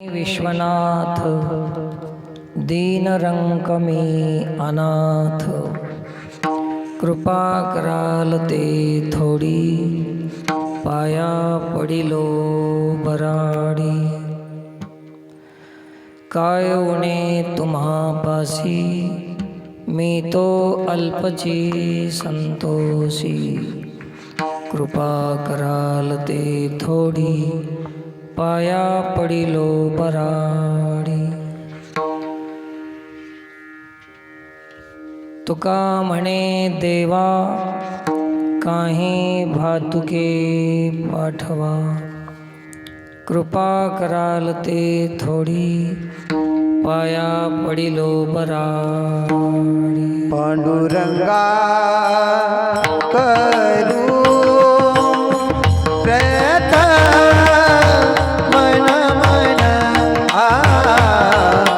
विश्वनाथ दीनरंक मी अनाथ, कृपा कराल ते थोडी, पाया पडिलो बराडी। काय उणे तुम्हापासी, मी तो अल्पची संतोषी। कृपा कराल ते थोडी, पाया पडिलो बराडी। तुका म्हणे देवा, काही भातुके पाठवा। कृपा कराल ते थोडी, पाया पडिलो बराडी। पांडुरंगा करू प्रयत्न मन मन आ,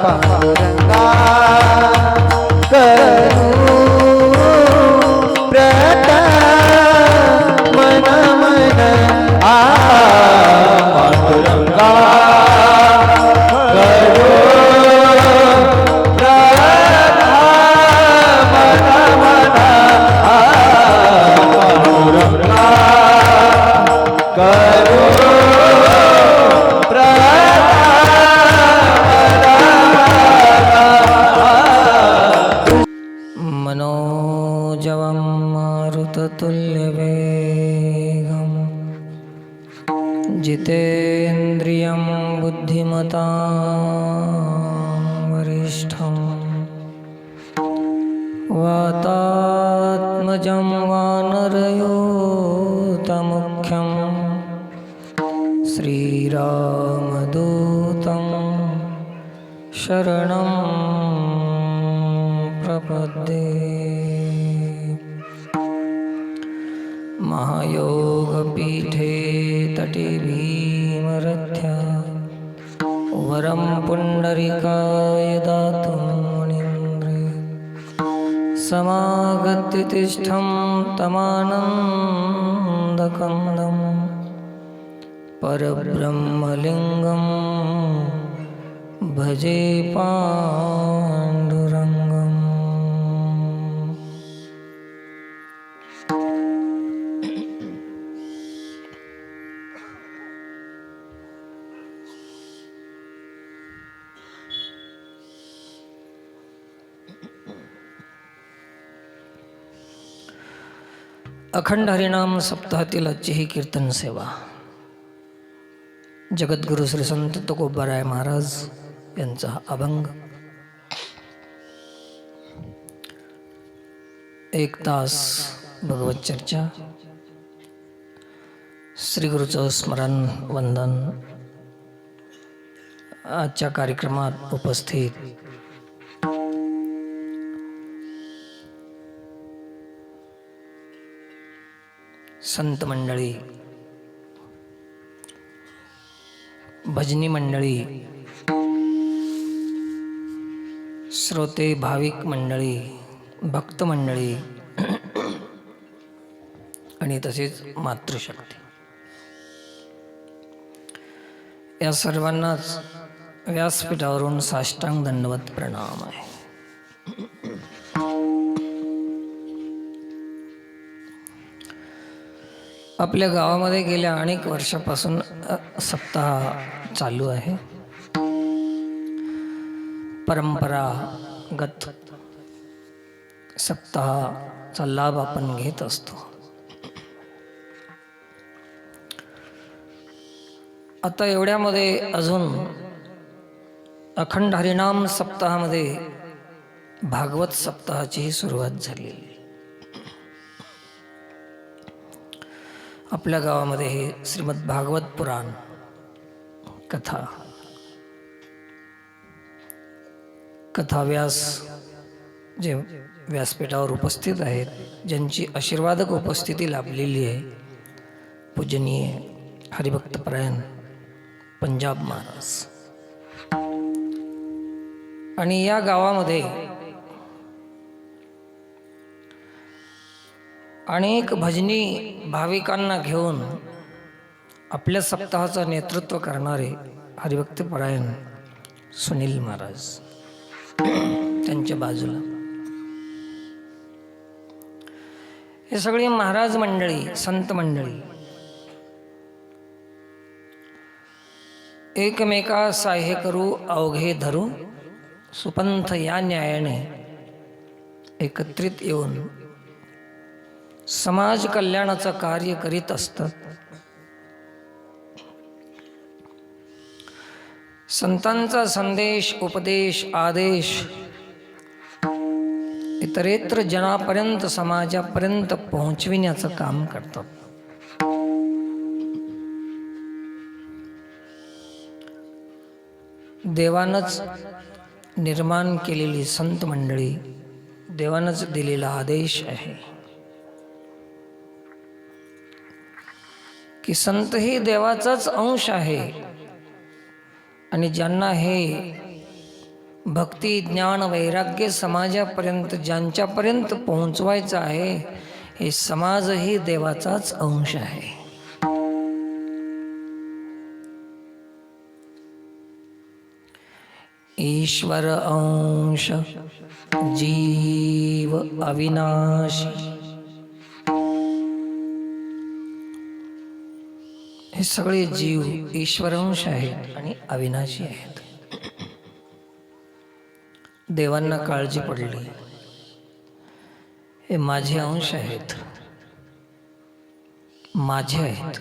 पांडुरंगा करू प्रयत्न मन मन आ, पांडुरंगा करू मनोजवं मारुततुल्यवेगं, जितेन्द्रियं बुद्धिमतां वरिष्ठं। वातात्मजं वानरयूथमुख्यं, श्रीरामदूतं शरणं प्रपद्ये। महायोगपीठे तटे भीमरथ्या, वरं पुण्डरीकाय दातुं मुनीन्द्रे। समागत्य तिष्ठं तमानन्दकन्दं, परब्रह्मलिङ्गं भजे पाण्डुरङ्गम्। अखंड हरिनाम सप्ताहातील आजची ही कीर्तन सेवा जगद्गुरु श्री संत तुकोबाराय महाराज यांचा अभंग। 1 तास भगवत चर्चा, श्री गुरुचं स्मरण वंदन। आजच्या कार्यक्रमात उपस्थित संत मंडळी, भजनी मंडळी, श्रोते भाविक मंडळी, भक्त मंडळी आणि तसेच मातृशक्ती, या सर्वांनाच व्यासपीठावरून साष्टांग दंडवत प्रणाम आहे। आपल्या गावामध्ये गेल्या अनेक वर्षापासून सप्ताह चालू आहे। परंपरागत सप्ताहाचा लाभ आपण घेत असतो। आता एवढ्यामध्ये अजून अखंड हरिनाम सप्ताहामध्ये भागवत सप्ताहाचीही सुरुवात झालेली। आपल्या गावामध्ये हे श्रीमद भागवत पुराण कथाव्यास जे व्यासपीठावर उपस्थित आहेत, ज्यांची आशीर्वादक उपस्थिती लाभलेली आहे, पूजनीय हरिभक्तपरायण पंजाब महाराज। आणि या गावामध्ये अनेक भजनी भाविकांना घेऊन आपल्या सप्ताहाचं नेतृत्व करणारे हरिभक्तपरायण सुनील महाराज त्यांच्या बाजूला हे सगळी महाराज मंडळी, संत मंडळी एकमेका साह्य करू अवघे धरू सुपंथ या न्यायाने एकत्रित येऊन समाज कल्याणाचं कार्य करीत असतात. संतांचा संदेश, उपदेश, आदेश इतरेत्र जनापर्यंत, समाजापर्यंत पोहोचविण्याचं काम करतात. देवानंच निर्माण केलेली संत मंडळी, देवानंच दिलेला आदेश आहे की संत ही देवाचाच अंश आहे आणि ज्यांना हे भक्ती, ज्ञान, वैराग्य समाजापर्यंत ज्यांच्यापर्यंत पोहोचवायचं आहे, हे समाजही देवाचाच अंश आहे. ईश्वर अंश जीव अविनाशी, हे सगळे जीव ईश्वरांश आहेत आणि अविनाशी आहेत. देवांना काळजी पडली, हे माझे अंश आहेत, माझे आहेत.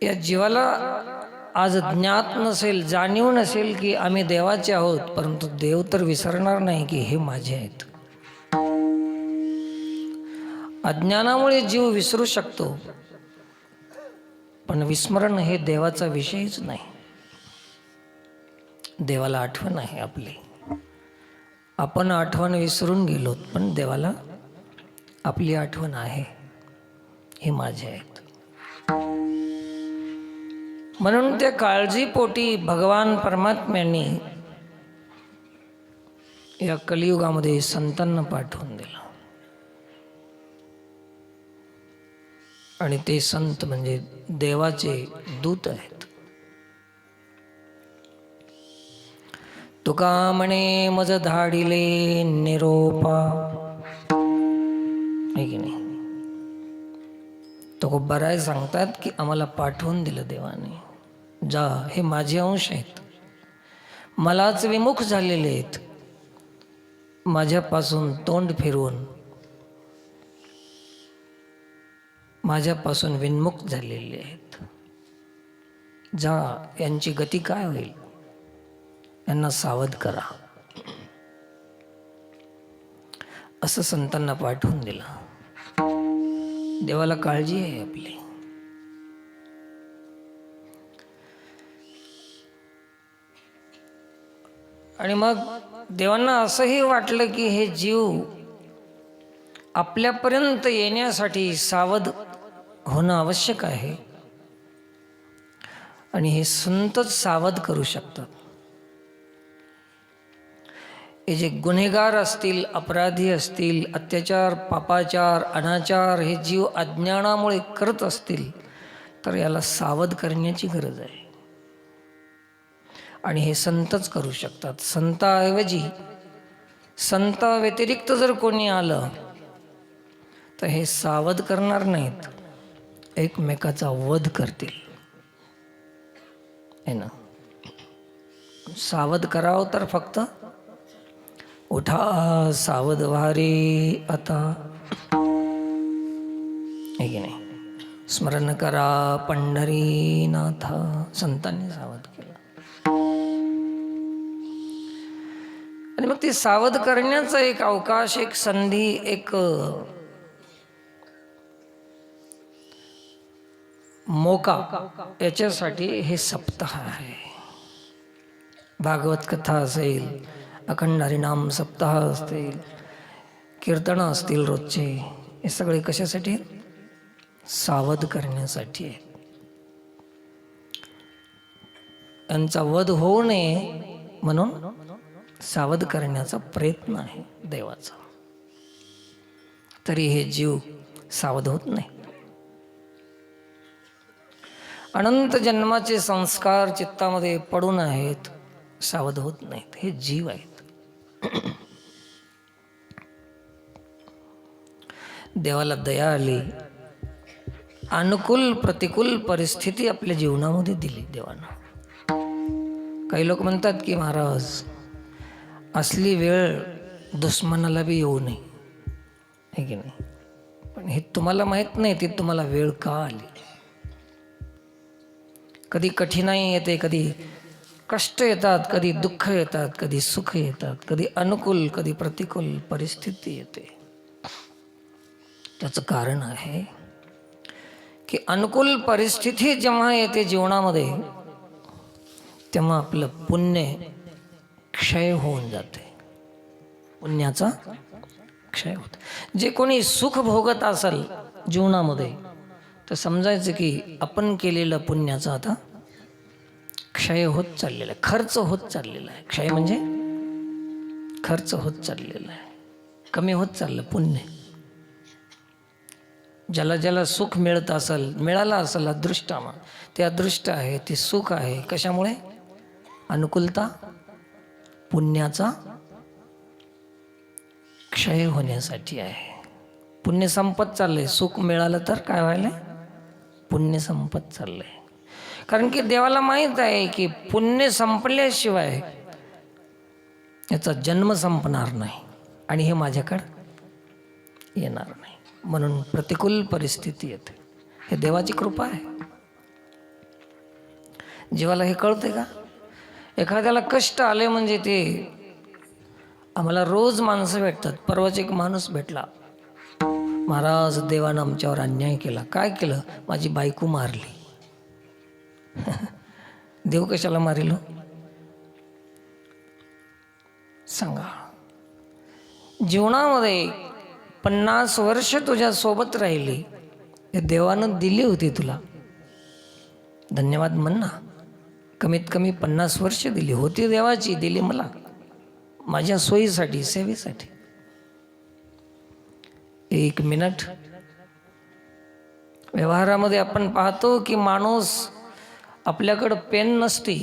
या जीवाला आज ज्ञात नसेल, जाणीव नसेल की आम्ही देवाचे आहोत, परंतु देव तर विसरणार नाही की हे माझे आहेत. अज्ञानामुळे जीव विसरू शकतो, पण विस्मरण हे देवाचा विषयच नाही. देवाला आठवण आहे आपली, आपण आठवण विसरून गेलो, पण देवाला आपली आठवण आहे, हे माझे आहेत. म्हणून त्या काळजीपोटी भगवान परमात्म्यांनी या कलियुगामध्ये संतांना पाठवून दिलं. आणि ते संत म्हणजे देवाचे दूत आहेत. तुका म्हणे मज धाडिले निरोपा, आहे की नाही? तो बराय सांगतात की आम्हाला पाठवून दिलं देवाने, जा, हे माझे अंश आहेत, मलाच विमुख झालेले आहेत, माझ्यापासून तोंड फिरवून माझ्यापासून विन्मुख झालेले आहेत. जा, यांची गती काय होईल, यांना सावध करा, असं संतांना पाठवून दिलं. देवाला काळजी आहे आपली. आणि मग देवांना असंही वाटलं की हे जीव आपल्यापर्यंत येण्यासाठी सावध होणं आवश्यक आहे आणि हे संतच सावध करू शकतात. हे जे गुन्हेगार असतील, अपराधी असतील, अत्याचार, पापाचार, अनाचार हे जीव अज्ञानामुळे करत असतील, तर याला सावध करण्याची गरज आहे आणि हे संतच करू शकतात. संताऐवजी, संत व्यतिरिक्त जर कोणी आलं तर हे सावध करणार नाहीत, एकमेकाचा वध करतील, है ना? सावध करावं तर फक्त उठा सावध वारे आता, है की नाही? स्मरण करा पंढरीनाथा, संतांनी सावध केलं. आणि मग ती सावध करण्याचा एक अवकाश, एक संधी, एक मोका, याच्यासाठी हे सप्ताह आहे. भागवत कथा असेल, अखंड हरिनाम सप्ताह असतील, कीर्तन असतील रोजचे, हे सगळे कशासाठी? सावध करण्यासाठी आहे. यांचा वध होऊ नये म्हणून सावध करण्याचा प्रयत्न आहे देवाचा. तरी हे जीव सावध होत नाही. अनंत जन्माचे संस्कार चित्तामध्ये पडून आहेत, सावध होत नाहीत. हे जीव आहेत. देवाला दया आली, अनुकूल प्रतिकूल परिस्थिती आपल्या जीवनामध्ये दिली देवानं. काही लोक म्हणतात की महाराज असली वेळ दुश्मनाला बी येऊ नये, हे की नाही. पण हे तुम्हाला माहीत नाही ती तुम्हाला वेळ का आली. कधी कठीणाई येते, कधी कष्ट येतात, कधी दुःख येतात, कधी सुख येतात, कधी अनुकूल कधी प्रतिकूल परिस्थिती येते. त्याचं कारण आहे की अनुकूल परिस्थिती जेव्हा येते जीवनामध्ये तेव्हा आपलं पुण्य क्षय होऊन जाते. पुण्याचा क्षय होतो. जे कोणी सुख भोगत असेल जीवनामध्ये तर समजायचं की आपण केलेलं पुण्याचा आता क्षय होत चाललेला आहे, खर्च होत चाललेला आहे. क्षय म्हणजे खर्च होत चाललेला आहे, कमी होत चाललं पुण्य. ज्याला ज्याला सुख मिळत असेल, मिळालं असेल अदृष्टामा, ते अदृष्ट आहे, ते सुख आहे. कशामुळे? अनुकूलता, पुण्याचा क्षय होण्यासाठी आहे. पुण्य संपत चाललंय. सुख मिळालं तर काय व्हायलंय? पुण्य संपत चाललंय. कारण की देवाला माहीत आहे की पुण्य संपल्याशिवाय याचा जन्म संपणार नाही आणि हे माझ्याकडे येणार नाही. म्हणून प्रतिकूल परिस्थिती येते. हे देवाची कृपा आहे. जीवाला हे कळते का? एखाद्याला कष्ट आले म्हणजे ते आम्हाला रोज माणसं भेटतात. परवाच एक माणूस भेटला, महाराज देवानं आमच्यावर अन्याय केला. काय केलं? माझी बायको मारली. देव कशाला मारिलो सांगा? जीवनामध्ये 50 वर्ष तुझ्या सोबत राहिली, हे देवानं दिली होती तुला. धन्यवाद म्हण ना. कमीत कमी 50 वर्ष दिली होती, देवाची दिली मला, माझ्या सोयीसाठी, सेवेसाठी. 1 मिनिट व्यवहारामध्ये आपण पाहतो की माणूस आपल्याकडं पेन नसते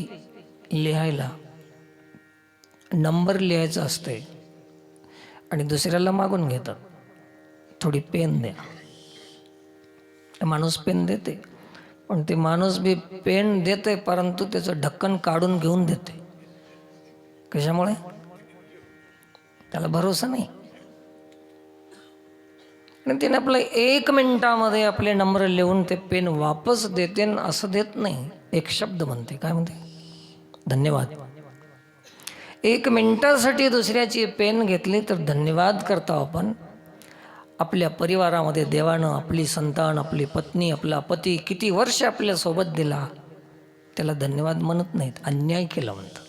लिहायला, नंबर लिहायचा असते आणि दुसऱ्याला मागून घेतात, थोडी पेन द्या. माणूस पेन देते, पण ते माणूस बी पेन देते परंतु त्याचं ढक्कन काढून घेऊन देते. कशामुळे? त्याला भरोसा नाही. आणि त्याने आपलं 1 मिनिटामध्ये आपले नंबर लिहून ते पेन वापस देते. असं देत नाही, एक शब्द म्हणते. काय म्हणते? धन्यवाद. 1 मिनिटासाठी दुसऱ्याची पेन घेतली तर धन्यवाद करतो आपण. आपल्या परिवारामध्ये देवानं आपली संतान, आपली पत्नी, आपला पती किती वर्ष आपल्या सोबत दिला, त्याला धन्यवाद म्हणत नाहीत, अन्याय केला म्हणतात.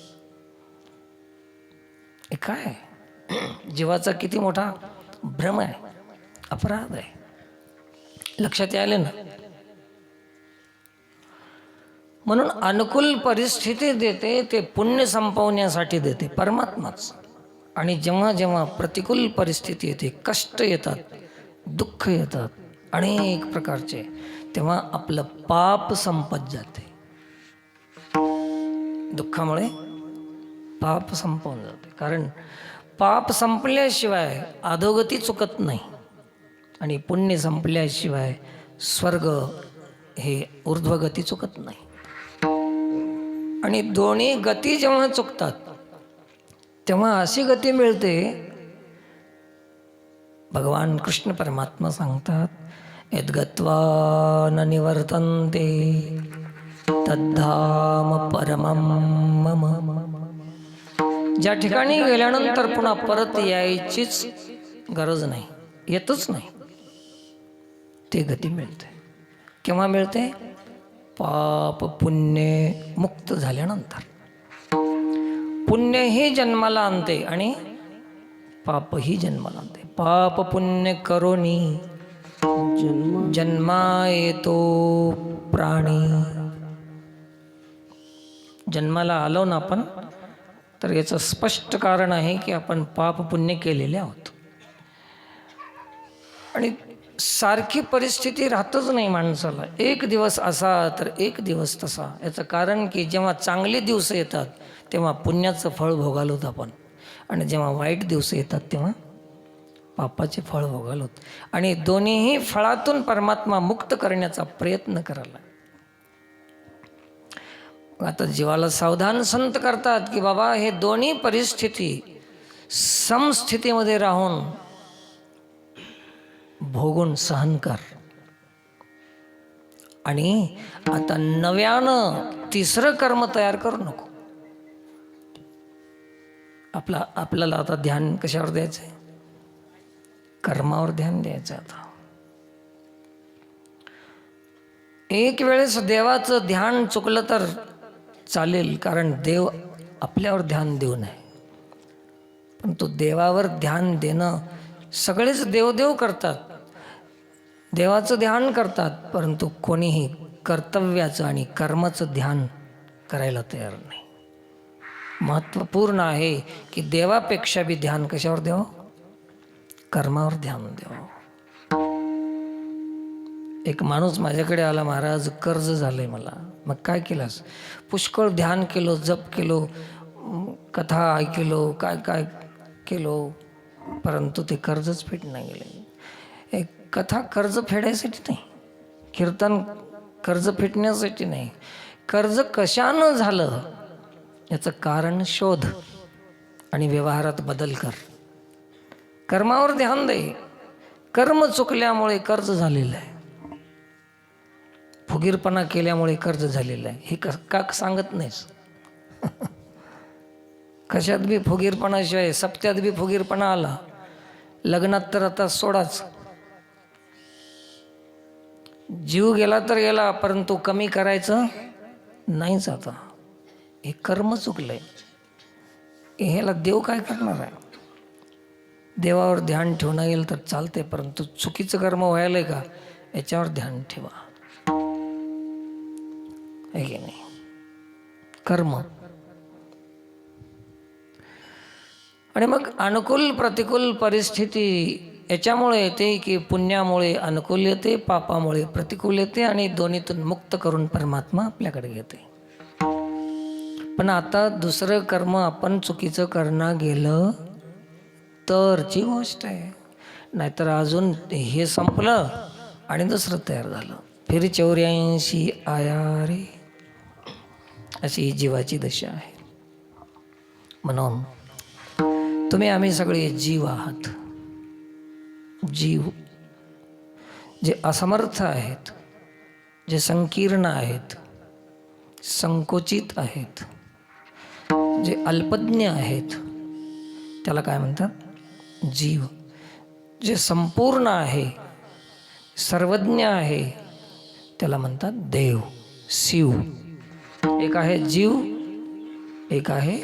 हे काय? जीवाचा किती मोठा भ्रम आहे, अपराध आहे. लक्षात आले ना? म्हणून अनुकूल परिस्थिती देते ते पुण्य संपवण्यासाठी देते परमात्माच. आणि जेव्हा जेव्हा प्रतिकूल परिस्थिती येते, कष्ट येतात, दुःख येतात अनेक प्रकारचे, तेव्हा आपलं पाप संपत जाते. दुःखामुळे पाप संपवून जाते. कारण पाप संपल्याशिवाय अधोगती चुकत नाही आणि पुण्य संपल्याशिवाय स्वर्ग हे ऊर्ध्वगती चुकत नाही. आणि दोन्ही गती जेव्हा चुकतात तेव्हा अशी गती मिळते, भगवान कृष्ण परमात्मा सांगतात, यद्गत्वा न निवर्तन्ते तद्धाम परमं मम. ज्या ठिकाणी गेल्यानंतर पुन्हा परत यायचीच गरज नाही, येतच नाही, ते गती मिळते. केव्हा मिळते? पाप पुण्य मुक्त झाल्यानंतर. पुण्यही जन्माला आणते आणि पापही जन्माला आणते. पाप पुण्य करोनी जन्मा येतो प्राणी. जन्माला आलो ना आपण तर याचं स्पष्ट कारण आहे की आपण पाप पुण्य केलेले आहोत. आणि सारखी परिस्थिती राहतच नाही माणसाला. एक दिवस असा तर एक दिवस तसा. याचं कारण की जेव्हा चांगले दिवस येतात तेव्हा पुण्याचं फळ भोगालोत आपण, आणि जेव्हा वाईट दिवस येतात तेव्हा पापाचे फळ भोगालोत. आणि दोन्हीही फळातून परमात्मा मुक्त करण्याचा प्रयत्न करायला. आता जीवाला सावधान संत करतात की बाबा हे दोन्ही परिस्थिती समस्थितीमध्ये राहून भोगून सहन कर. आणि आता नव्यानं तिसरं कर्म तयार करू नको. आपल्याला आता ध्यान कशावर द्यायचं आहे? कर्मावर ध्यान द्यायचं. आता एक वेळेस देवाचं ध्यान चुकलं तर चालेल, कारण देव आपल्यावर ध्यान देऊ नये. पण तो देवावर ध्यान देणं, सगळेच देवदेव करतात, देवाचं ध्यान करतात, परंतु कोणीही कर्तव्याचं आणि कर्माचं ध्यान करायला तयार नाही. महत्त्वपूर्ण आहे की देवापेक्षा बी ध्यान कशावर द्यावं? कर्मावर ध्यान द्यावं. एक माणूस माझ्याकडे आला, महाराज कर्ज झालंय मला. मग काय केलंस? पुष्कळ ध्यान केलो, जप केलो, कथा ऐकलो, काय काय केलो, परंतु ते कर्जच फेड नाही गेले. एक कथा कर्ज फेडायसाठी नाही, कीर्तन कर्ज फेडण्यासाठी नाही. कर्ज कशानं झालं याचं कारण शोध आणि व्यवहारात बदल कर. कर्मावर ध्यान दे. कर्म चुकल्यामुळे कर्ज झालेलं आहे, फुगीरपणा केल्यामुळे कर्ज झालेलं आहे. हे का सांगत नाहीस? कशात बी फुगीरपणाशिवाय, सप्त्यात बी फुगीरपणा आला, लग्नात तर आता सोडाच. जीव गेला तर गेला, परंतु कमी करायचं नाहीच. आता हे कर्म चुकलंय, ह्याला देव काय करणार आहे? देवावर ध्यान ठेवणं येईल तर चालते, परंतु चुकीचं कर्म व्हायलंय का याच्यावर ध्यान ठेवा. आहे की नाही? कर्म. आणि मग अनुकूल प्रतिकूल परिस्थिती याच्यामुळे येते की पुण्यामुळे अनुकूल येते, पापामुळे प्रतिकूल येते, आणि दोन्हीतून मुक्त करून परमात्मा आपल्याकडे घेते. पण आता दुसरं कर्म आपण चुकीचं करणं गेलं तरची गोष्ट आहे. नाहीतर अजून हे संपलं आणि दुसरं तयार झालं. फिर 84 आया रे, अशी ही जीवाची दशा आहे. म्हणून तुम्ही आम्ही सगळे जीव आहात. जीव जे असमर्थ आहेत, जे संकीर्ण आहेत, संकोचित आहेत, जे अल्पज्ञ आहेत, त्याला काय म्हणतात? जीव. जे संपूर्ण आहे, सर्वज्ञ आहे, त्याला म्हणतात देव, शिव. एक आहे जीव, एक आहे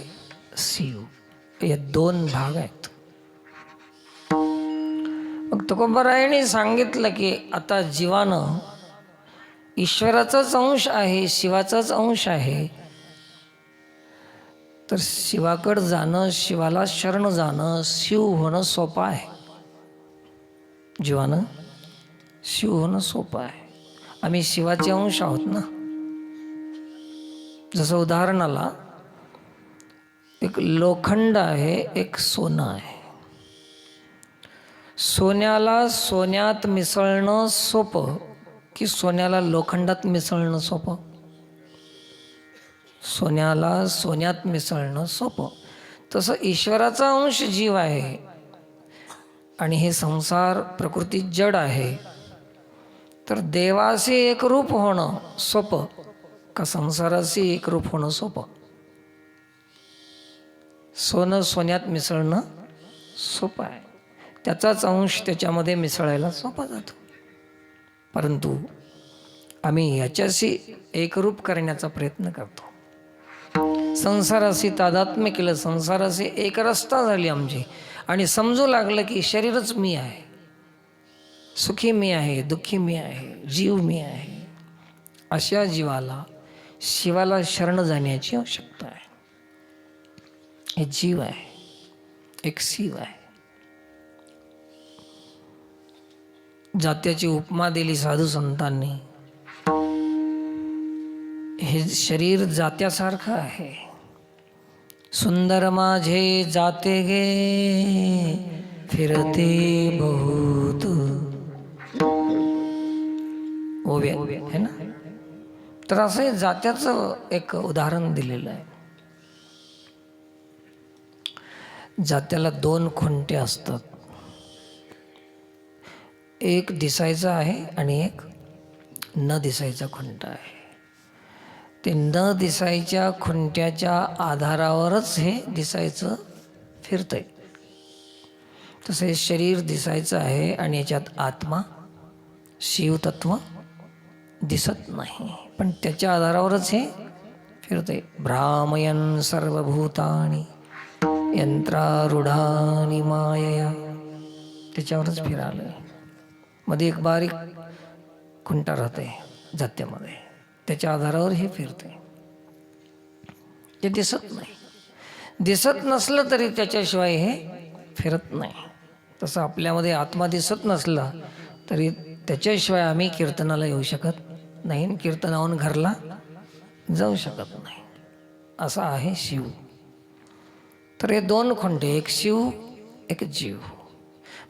शिव. हे दोन भाग आहेत. मग तुकोबारायांनी सांगितलं की आता जीवानं ईश्वराचाच अंश आहे, शिवाचाच अंश आहे, तर शिवाकडं जाणं, शिवाला शरण जाणं, शिव होणं सोपं आहे. जीवानं शिव होणं सोपं आहे. आम्ही शिवाचे अंश आहोत ना. जसं उदाहरणाला एक लोखंड आहे, एक सोनं आहे. सोन्याला सोन्यात मिसळणं सोपं की सोन्याला लोखंडात मिसळणं सोपं? सोन्याला सोन्यात मिसळणं सोपं. तसं ईश्वराचा अंश जीव आहे आणि हे संसार प्रकृती जड आहे, तर देवाशी एकरूप होणं सोपं का संसाराशी एकरूप होणं सोपं? सोनं सोन्यात मिसळणं सोपं आहे, त्याचाच अंश त्याच्यामध्ये मिसळायला सोपा जातो. परंतु आम्ही याच्याशी एकरूप करण्याचा प्रयत्न करतो. संसाराशी तादात्म्य केलं, संसाराशी एकरसता झाली आमची, आणि समजू लागलं की शरीरच मी आहे, सुखी मी आहे, दुःखी मी आहे, जीव मी आहे. अशा जीवाला शिवाला शरण जाण्याची आवश्यकता आहे. हे जीव आहे, एक शिव आहे. जात्याची उपमा दिली साधू संतांनी. हे शरीर जात्यासारखं आहे. सुंदर माझे जाते गे फिरते बहुत ओव्या है ना. तर असं हे जात्याचं एक उदाहरण दिलेलं आहे. जात्याला 2 खुंटे असतात. एक दिसायचा आहे आणि एक न दिसायचा खुंटा आहे. ते न दिसायच्या खुंट्याच्या आधारावरच हे दिसायचं फिरतंय. तसे शरीर दिसायचं आहे आणि याच्यात आत्मा शिवतत्व दिसत नाही, पण त्याच्या आधारावरच हे फिरतंय. भ्रामयन सर्वभूतानि यंत्रारूढानि मायया, त्याच्यावरच फिरालंय. मध्ये एक बारीक खुंटा राहते जात्यामध्ये, त्याच्या आधारावर हे फिरते. ते दिसत नाही. दिसत नसलं तरी त्याच्याशिवाय हे फिरत नाही. तसं आपल्यामध्ये आत्मा दिसत नसला तरी त्याच्याशिवाय आम्ही कीर्तनाला येऊ शकत नाही, कीर्तनाहून घरला जाऊ शकत नाही. असा आहे शिव. तर हे 2 खुंटे, एक शिव एक जीव.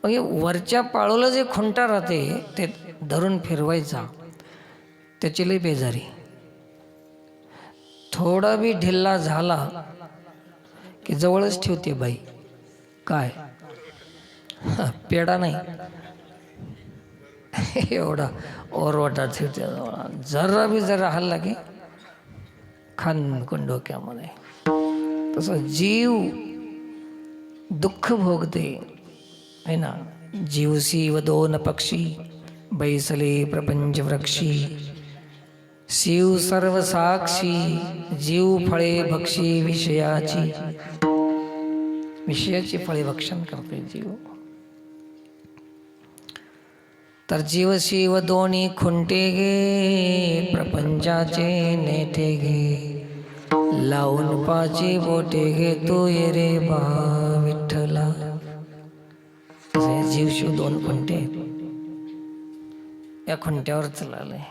मग हे वरच्या पाळूला जे खुंटा राहते ते धरून फिरवायचा, त्याची लई बेजारी. थोडा बी ढिल्ला झाला की जवळच ठेवते बाई. काय पेडा नाही एवढा ओरवाटा ठेवते जवळ. जरा हल्ला की खानकून डोक्यामध्ये. तसं जीव दुःख भोगते है ना. जीवसी व 2 पक्षी बैसले प्रपंच वृक्षी. शिव सर्व साक्षी जीव फळे भक्षी विषयाची. विषयाची फळे भक्षण करते जीव. तर जीव शिव 2 खुंटे गे प्रपंचाचे नेटे गे. लावून पाची बोटे गे तू ये रे बा विठ्ठला. जीव शिव 2 खुंटे, या खुंट्यावर चाललंय.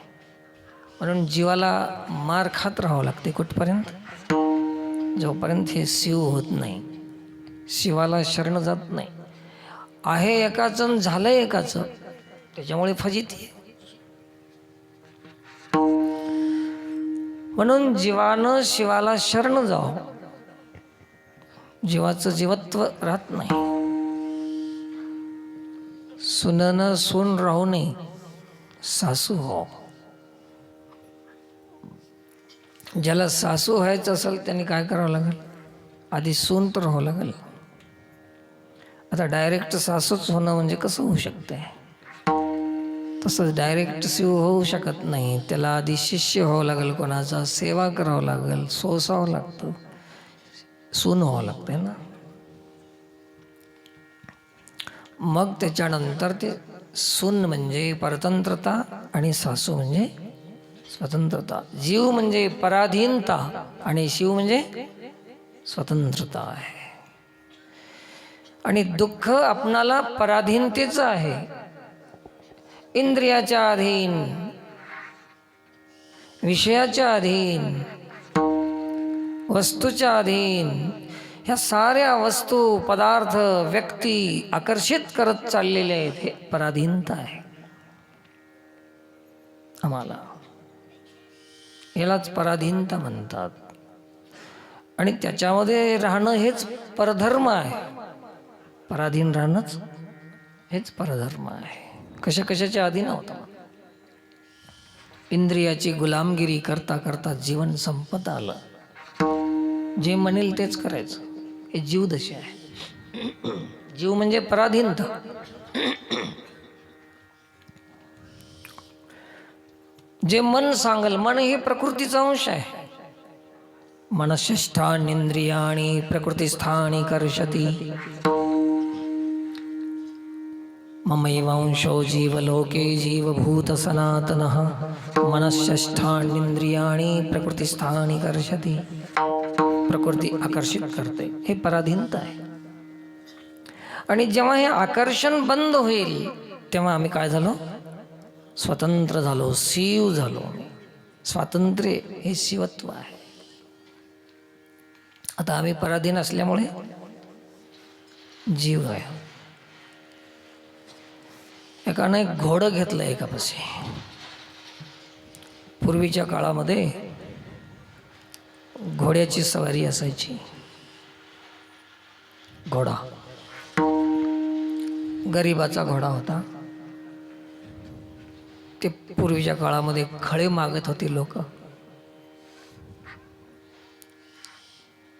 म्हणून जीवाला मार खात राहावं लागते. कुठपर्यंत? जोपर्यंत हे शिव होत नाही, शिवाला शरण जात नाही. आहे एकाचं झालं एकाचं, त्याच्यामुळे फजिती. म्हणून जीवानं शिवाला शरण जावं. जीवाचं जीवत्व राहत नाही. सुननं सून राहू नये, सासू हो. ज्याला सासू व्हायचं असेल त्यांनी काय करावं लागेल? आधी सून तर राहावं लागेल. आता डायरेक्ट सासूच होणं म्हणजे कसं होऊ शकतंय? तसंच डायरेक्ट शिव होऊ शकत नाही. त्याला आधी शिष्य व्हावं लागेल, कोणाचा सेवा करावं लागेल, सोसावं लागतं, सून व्हावं लागतंय ना. मग त्याच्यानंतर ते सून म्हणजे परतंत्रता आणि सासू म्हणजे स्वतंत्रता. जीव म्हणजे पराधीनता आणि शिव म्हणजे स्वतंत्रता आहे. आणि दुःख आपणाला पराधीनतेचं आहे. इंद्रियाच्या अधीन, विषयाच्या अधीन, वस्तूच्या अधीन. ह्या साऱ्या वस्तू, पदार्थ, व्यक्ती आकर्षित करत चाललेले आहेत. हे पराधीनता आहे आम्हाला. यालाच पराधीनता म्हणतात. आणि त्याच्यामध्ये राहणं हेच परधर्म आहे. पराधीन राहणंच हेच परधर्म आहे. कशाच्या अधीन होता? इंद्रियाची गुलामगिरी करता करता जीवन संपत आलं. जे म्हणेल तेच करायचं. हे जीवदशा आहे. जीव म्हणजे पराधीनता. जे मन सांगल, मन हे प्रकृतीचा अंश आहे. मनःष्ठानींद्रियाणि प्रकृतिस्थानी कर्षति. ममैवांशो जीवलोके जीवभूत सनातनः. मनःष्ठानींद्रियाणि प्रकृतिस्थानी कर्षति. प्रकृती आकर्षित करते. हे पराधीनता आहे. आणि जेव्हा हे आकर्षण बंद होईल तेव्हा आम्ही काय झालो? स्वतंत्र झालो, शिव झालो. स्वातंत्र्य हे शिवत्व आहे. आता आम्ही पराधीन असल्यामुळे जीव आहे. एकानं एक घोडं घेतलं एकापाशी. पूर्वीच्या काळामध्ये घोड्याची सवारी असायची. घोडा गरिबाचा घोडा होता. ते पूर्वीच्या काळामध्ये खळे मागत होते लोक.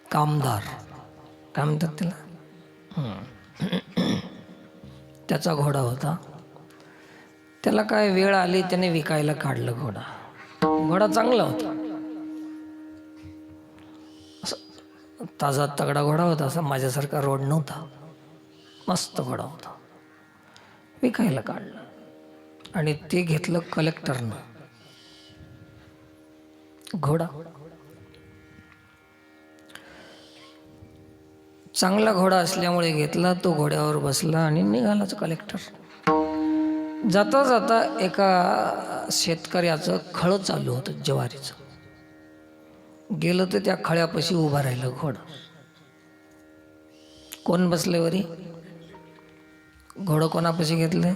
कामदार काय म्हणतात त्याला, त्याचा घोडा होता. त्याला काय वेळ आली त्याने विकायला काढलं घोडा. घोडा चांगला होता, ताजा तगडा घोडा होता. असा माझ्यासारखा रोड नव्हता, मस्त घोडा होता. विकायला काढलं आणि ते घेतलं कलेक्टरनं. घोडा चांगला घोडा असल्यामुळे घेतला. तो घोड्यावर बसला आणि निघालाच कलेक्टर. जाता जाता एका शेतकऱ्याचं खळं चालू होतं ज्वारीचं. गेलं तर त्या खळ्यापाशी उभा राहिलं घोडं. कोण बसले वरी? घोडं कोणापाशी घेतलंय?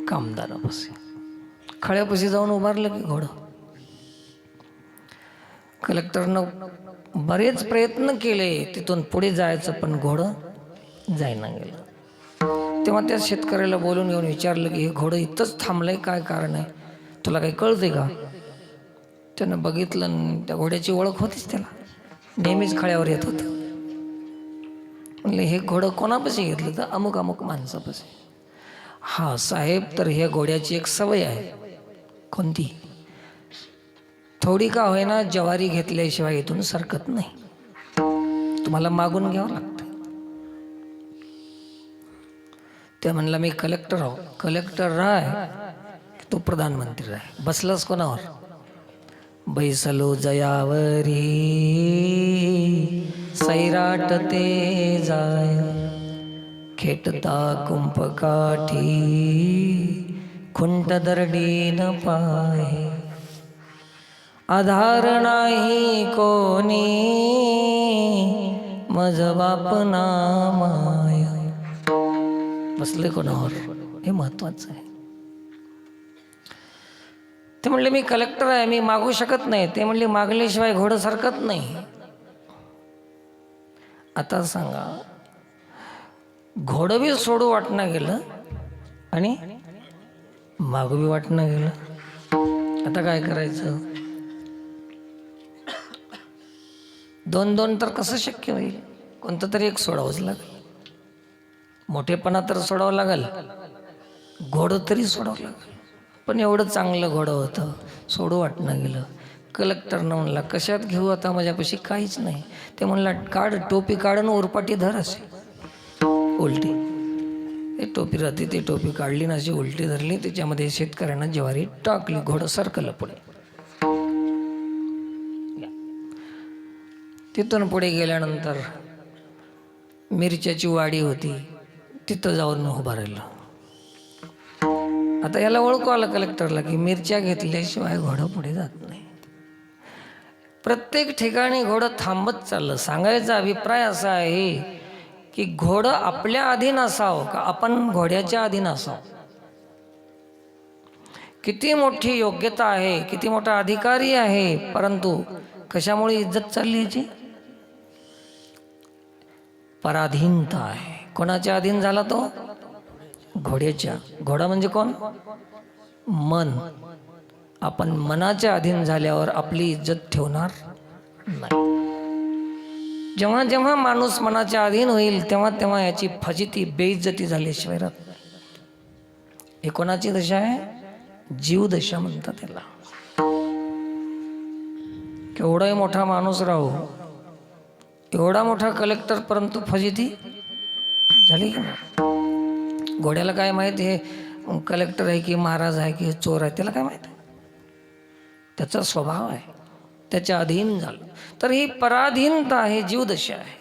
कामदारापाशी. खळ्यापाशी जाऊन उभारलं की घोडं. कलेक्टरनं बरेच प्रयत्न केले तिथून पुढे जायचं, पण घोडं जायना गेलं. तेव्हा त्या शेतकऱ्याला बोलून येऊन विचारलं की हे घोडं इथंच थांबलंय, काय कारण आहे? तुला काही कळते का? त्यानं बघितलं, त्या घोड्याची ओळख होतीच त्याला, नेहमीच खळ्यावर येत होतं. म्हणले हे घोडं कोणापाशी घेतलं? तर अमुक अमुक माणसापाशी. हा साहेब, तर ह्या घोड्याची एक सवय आहे. कोणती? थोडी का होईना ज्वारी घेतल्याशिवाय इथून सरकत नाही, तुम्हाला मागून घ्यावं लागतं. ते म्हणला मी कलेक्टर आहो. कलेक्टर राय तो प्रधानमंत्री राय. बसलास कोणावर? बैसलो जयावरी सैराट ते जाय, खेटता कुंपकाठी खुंट दरडी न पाय, आधार नाही कोणी मज बाप ना माया. बसले कोणावर हे महत्वाचं आहे. ते म्हणले मी कलेक्टर आहे, मी मागू शकत नाही. ते म्हणले मागल्याशिवाय घोडं सरकत नाही. आता सांगा, घोडं बी सोडू वाटणं गेलं आणि मागू बी वाटणं गेलं. आता काय करायचं? दोन दोन तर कसं शक्य होईल? कोणतं तरी एक सोडावंच लागेल. मोठेपणा तर सोडावं लागेल, घोडं तरी सोडावं लागेल. पण एवढं चांगलं घोडं होतं, सोडू वाटणं गेलं. कलेक्टरनं म्हणला कशात घेऊ आता, माझ्यापाशी काहीच नाही. ते म्हणला काढ, टोपी काढून उरपाटी धर असे उलटी. ते टोपी राहते, ते टोपी काढली ना अशी उलटी धरली, त्याच्यामध्ये शेतकऱ्यांना ज्वारी टाकली. घोडं सरकलं पुढे. तिथून पुढे गेल्यानंतर मिरच्याची वाडी होती, तिथं जाऊन उभा राहिलं. आता याला ओळखू आलं कलेक्टरला की मिरच्या घेतल्याशिवाय घोडं पुढे जात नाही. प्रत्येक ठिकाणी घोडं थांबत चाललं. सांगायचा अभिप्राय असा आहे की घोडं आपल्या अधीन असावं का आपण घोड्याच्या अधीन असावं. किती मोठी योग्यता आहे, किती मोठा अधिकारी आहे, परंतु कशामुळे इज्जत चालली याची? पराधीनता आहे. कोणाच्या अधीन झाला तो? घोड्याच्या. घोडा म्हणजे कोण? मन. आपण मनाच्या अधीन झाल्यावर आपली इज्जत ठेवणार नाही. जेव्हा जेव्हा माणूस मनाच्या अधीन होईल तेव्हा तेव्हा याची फजिती, बेइज्जती झाल्याशिवाय राहत नाही. ही कोणाची दशा आहे? जीवदशा म्हणतात त्याला. केवढाही मोठा माणूस राहू, एवढा मोठा कलेक्टर, परंतु फजिती झाली की नाही? घोड्याला काय माहित हे कलेक्टर आहे की महाराज आहे की चोर आहे? त्याला काय माहित आहे? त्याचा स्वभाव आहे, त्याच्या अधीन झालं. तर ही पराधीनता आहे, जीवदशा आहे.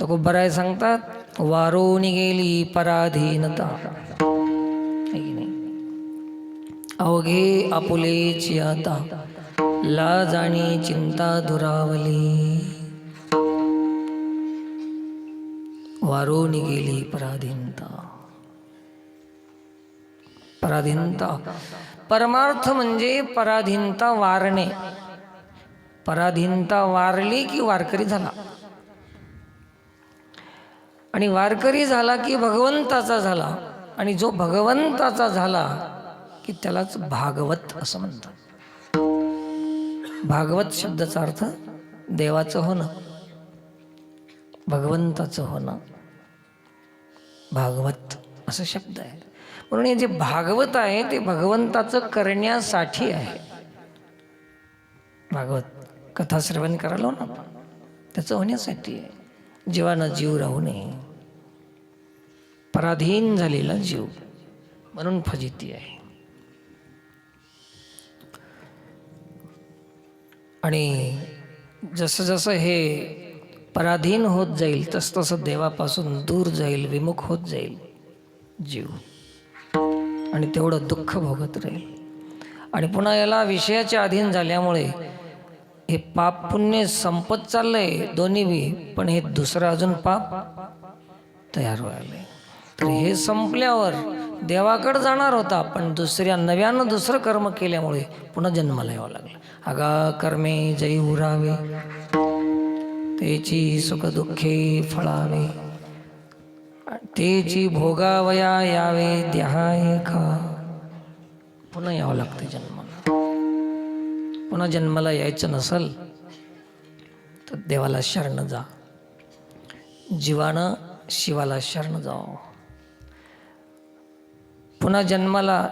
तुकोबराय सांगतात वारोनी गेली पराधीनता, है की नाही? अवघे आपुलेची आता लाज आणि चिंता दुरावली, वारोनी गेली पराधीनता. पराधीनता परमार्थ म्हणजे पराधीनता वारणे. पराधीनता वारली की वारकरी झाला, आणि वारकरी झाला की भगवंताचा झाला, आणि जो भगवंताचा झाला की त्यालाच भागवत असं म्हणतात. भागवत शब्दाचा अर्थ देवाचं होणं, भगवंताचं होणं, भागवत असं शब्द आहे. म्हणून हे जे भागवत आहे ते भगवंताचं करण्यासाठी आहे. भागवत कथा श्रवण करायला ना आपण, त्याचं होण्यासाठी आहे. जीवानं जीव राहू नये, पराधीन झालेला जीव म्हणून फजिती आहे. आणि जसं जसं हे पराधीन होत जाईल तस तसं देवापासून दूर जाईल, विमुख होत जाईल जीव, आणि तेवढं दुःख भोगत राहील. आणि पुन्हा याला विषयाच्या अधीन झाल्यामुळे हे पाप पुण्य संपत चाललंय दोन्ही बी, पण हे दुसरं अजून पाप तयार व्हायलंय. तर हे संपल्यावर देवाकडे जाणार होता, पण नव्यानं दुसरं कर्म केल्यामुळे पुन्हा जन्माला यावं लागलं. अगा कर्मे जय उरावे, तेची सुख दुःखे फळावे, तेची भोगावया यावे द्याय खा. पुन्हा यावं लागतं जन्माला. पुन्हा जन्माला यायचं नसल तर देवाला शरण जा, जीवानं शिवाला शरण जावं. पुन्हा जन्माला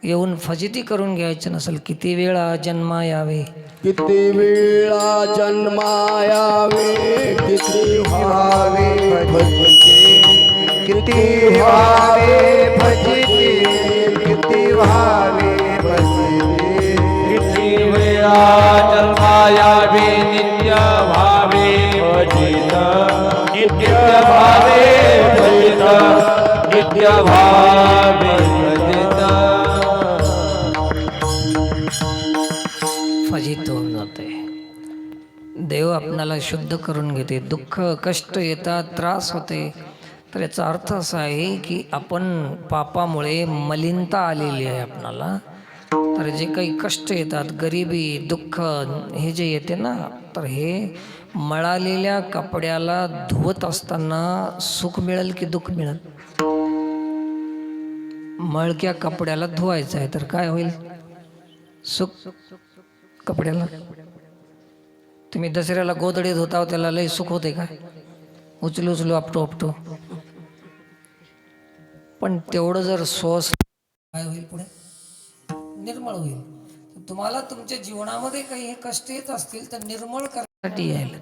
येऊन फजिती करून घ्यायचं नसेल, किती वेळा जन्मा यावे, किती वेळा जन्मायावे, किती व्हावे भजिते, किती व्हावे भजिते, किती व्हावे भजिते. किती वेळा जन्मायावे नित्य भावे भजित, नित्य भावे भजित, नित्य भावे भजित. फजित होऊन जाते. देव आपणाला शुद्ध करून घेते. दुःख कष्ट येतात, त्रास होते, तर याचा अर्थ असा आहे की आपण पापामुळे मलिनता आलेली आहे आपणाला. तर जे काही कष्ट येतात, गरिबी, दुःख हे जे येते ना, तर हे मळालेल्या कपड्याला धुवत असताना सुख मिळेल की दुःख मिळेल? मळक्या कपड्याला धुवायचं आहे तर काय होईल? सुख कपड्याला. तुम्ही दसऱ्याला गोधडी धुताव, त्याला लई सुख होते का? उचलू उचलू आपटो आपटो. पण तेवढं जर सोस काय होईल? पुढे निर्मळ होईल. तुम्हाला तुमच्या जीवनामध्ये काही हे कष्ट येत असतील तर निर्मळ करण्यासाठी यायला,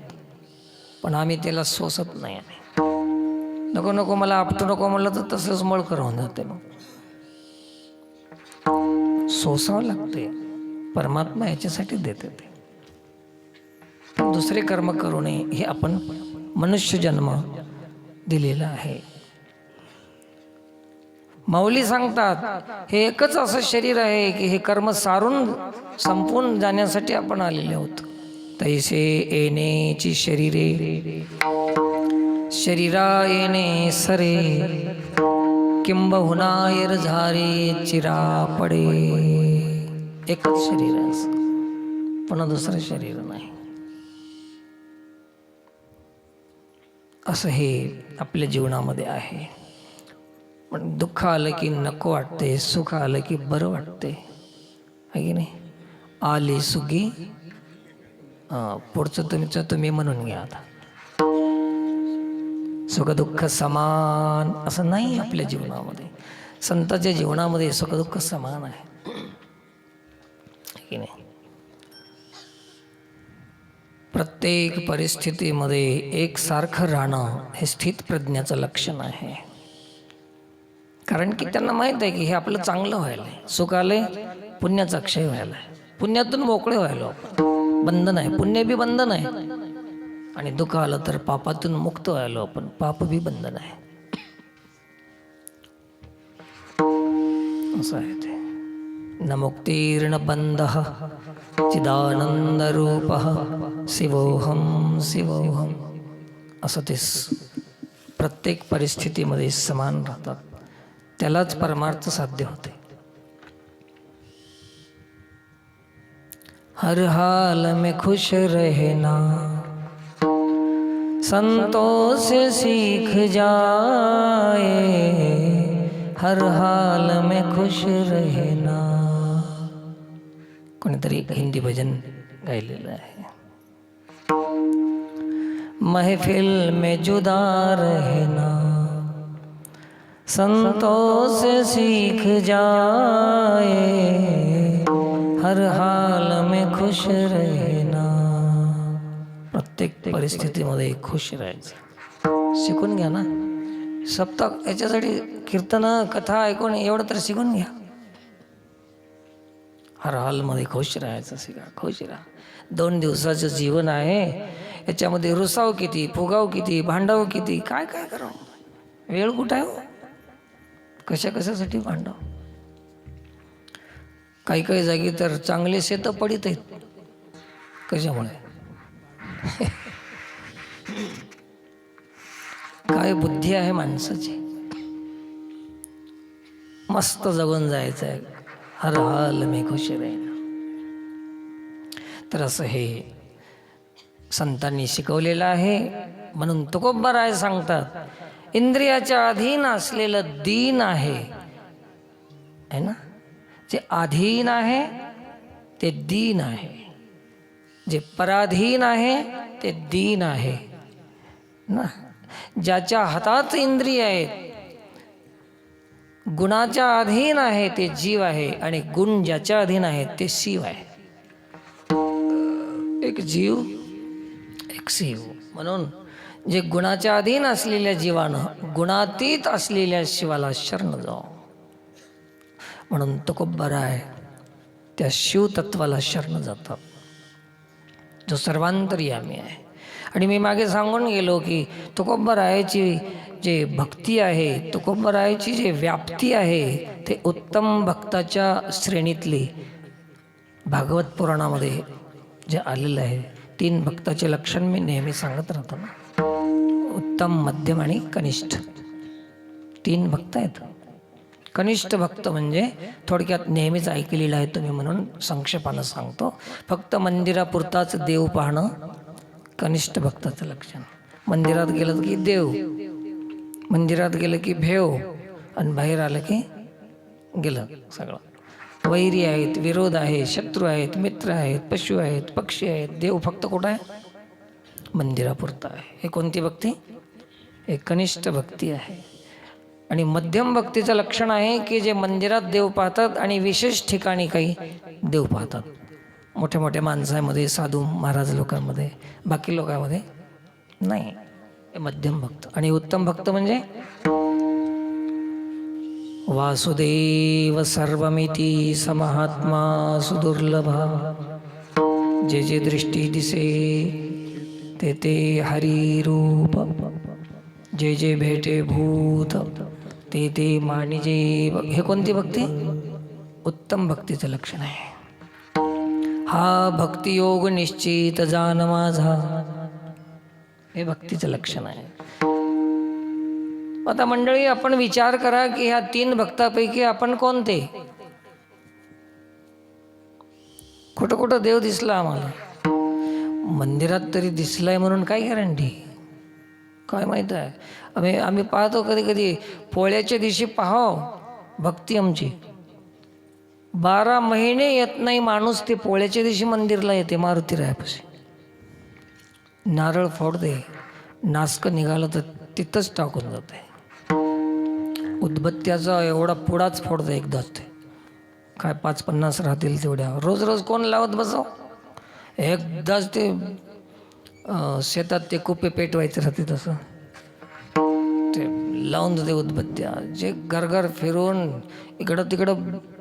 पण आम्ही त्याला सोसत नाही. नको नको मला आपटू नको म्हणलं तर तसंच मळकर होऊन जाते. मग सोसावं लागते. परमात्मा याच्यासाठी देते ते. पण दुसरे कर्म करू नये, हे आपण मनुष्य जन्म दिलेला आहे. माऊली सांगतात हे एकच असं शरीर आहे की हे कर्म सारून संपून जाण्यासाठी आपण आलेले आहोत. तैसे येण्याची शरीरे, शरीरा येणे सरे, किंबहुना झारे चिरा पडे. एकच शरीर आहे असं, पुन्हा दुसरं शरीर नाही. असं हे आपल्या जीवनामध्ये आहे. पण दुःख आलं की नको वाटते, सुख आलं की बरं वाटते, आहे की नाही? आली सुगी, पुढचं तुमचं तुम्ही म्हणून घ्या. आता सुख दुःख समान असं नाही आपल्या जीवनामध्ये. संतांच्या जीवनामध्ये सुख दुःख समान आहे की नाही? प्रत्येक परिस्थितीमध्ये एकसारखं राहणं हे स्थित प्रज्ञाचं लक्षण आहे. कारण की त्यांना माहीत आहे की हे आपलं चांगलं व्हायला आहे. सुख आलंय, पुण्याचा क्षय व्हायला आहे. पुण्यातून मोकळे व्हायलो आपण. बंधन आहे, पुण्य बी बंधन आहे. आणि दुःख आलं तर पापातून मुक्त व्हायलो आपण. पाप बी बंधन आहे, असं आहे ते. न मुक्तीर्न बंधः चिदानंदरूपः शिवोहम शिवोहम, असं ते प्रत्येक परिस्थितीमध्ये समान राहतात. त्यालाच परमार्थ साध्य होते. हर हाल में खुश रहना संतों से सीख जाए, हर हाल में खुश रहना. कोणीतरी हिंदी भजन गायलेलं आहे. महफिल में जुदा रहना संतों से सीख जाए, हर हाल में खुश रहना. प्रत्येक परिस्थितीमध्ये खुश राहायचं शिकून घ्या ना. सप्ताह याच्यासाठी कीर्तनं कथा ऐकून एवढं तर शिकून घ्या. हर हालमध्ये खुश राहायचं शिका. खुश राहा. 2 दिवसाचं जीवन आहे, याच्यामध्ये रुसाव किती, फुगाव किती, भांडाव किती, काय काय करावं. वेळ कुठं आहे हो? कशासाठी भांडाव. काही जागी तर चांगले शेतं पडित आहेत. कशामुळे? काय बुद्धी आहे माणसाची. मस्त जगून जायचं आहे. हर हाल में खुश राहीना. तर असं हे संतांनी शिकवलेलं आहे. म्हणून तुकोबाराय सांगतात, इंद्रियाच्या अधीन असलेलं दीन आहे ना. जे अधीन आहे ते दीन आहे, जे पराधीन आहे ते दीन आहे ना. ज्याच्या हातात इंद्रिय आहेत, गुणाच्या अधीन आहे ते जीव आहे, आणि गुण ज्याच्या अधीन आहे ते शिव आहे. एक जीव एक शिव. म्हणून जे गुणाच्या अधीन असलेल्या जीवानं गुणातीत असलेल्या शिवाला शरण जाऊ. म्हणून तुकोबाराय त्या शिवतत्वाला शरण जातात, जो सर्वांतर्यामी आहे. आणि मी मागे सांगून गेलो की तुकोबारायाची जे भक्ती आहे, तुकोबारायाची जे व्याप्ती आहे, ते उत्तम भक्ताच्या श्रेणीतली भागवत पुराणामध्ये जे आलेलं आहे. 3 भक्ताचे लक्षण मी नेहमी सांगत राहतो ना. उत्तम, मध्यम आणि कनिष्ठ 3 भक्त आहेत. कनिष्ठ भक्त म्हणजे थोडक्यात नेहमीच ऐकलेलं आहे तुम्ही, म्हणून संक्षेपानं सांगतो. फक्त मंदिरापुरताच देव पाहणं कनिष्ठ भक्ताचं लक्षण. मंदिरात गेलं की देव, मंदिरात गेलं की भेव, आणि बाहेर आलं की गेलं सगळं. वैरी आहेत, विरोध आहे, शत्रू आहेत, मित्र आहेत, पशु आहेत, पक्षी आहेत. देव फक्त कुठं आहे? मंदिरापुरता आहे. हे कोणती भक्ती? हे कनिष्ठ भक्ती आहे. आणि मध्यम भक्तीचं लक्षण आहे की जे मंदिरात देव पाहतात आणि विशेष ठिकाणी काही देव पाहतात. मोठ्या मोठ्या माणसांमध्ये, साधू महाराज लोकांमध्ये, बाकी लोकांमध्ये नाही. हे मध्यम भक्त. आणि उत्तम भक्त म्हणजे वासुदेव सर्वमिती समहात्मा सुदुर्लभा, जे जे दृष्टी दिसे ते ते हरी रूप, जे जे भेटे भूत ते ते मानिजे. हे कोणती भक्ती? उत्तम भक्तीचं लक्षण आहे. हा भक्तियोग निश्चित जान माझा, हे भक्तीचं लक्षण आहे. आता मंडळी, आपण विचार करा की ह्या 3 भक्तापैकी आपण कोणते? कुठं कुठं देव दिसला आम्हाला? मंदिरात तरी दिसलाय म्हणून काय गॅरंटी? काय माहीत आहे. आम्ही पाहतो कधी कधी पोळ्याच्या दिवशी पाहाव भक्ती आमची. 12 महिने येत नाही माणूस, ते पोळ्याच्या दिवशी मंदिरला येते मारुती रायापाशी. नारळ फोडते, नासकं निघालं तर तिथंच टाकून जाते. उदबत्त्याचा एवढा पुडाच फोडतं एकदाच. ते काय 5-50 राहतील तेवढ्या. रोज रोज कोण लावत बसव? एकदाच ते शेतात ते कुपे पेटवायचे राहते, तसं ते लावून देते उदबत्त्या. जे घरघर फिरून इकडं तिकडं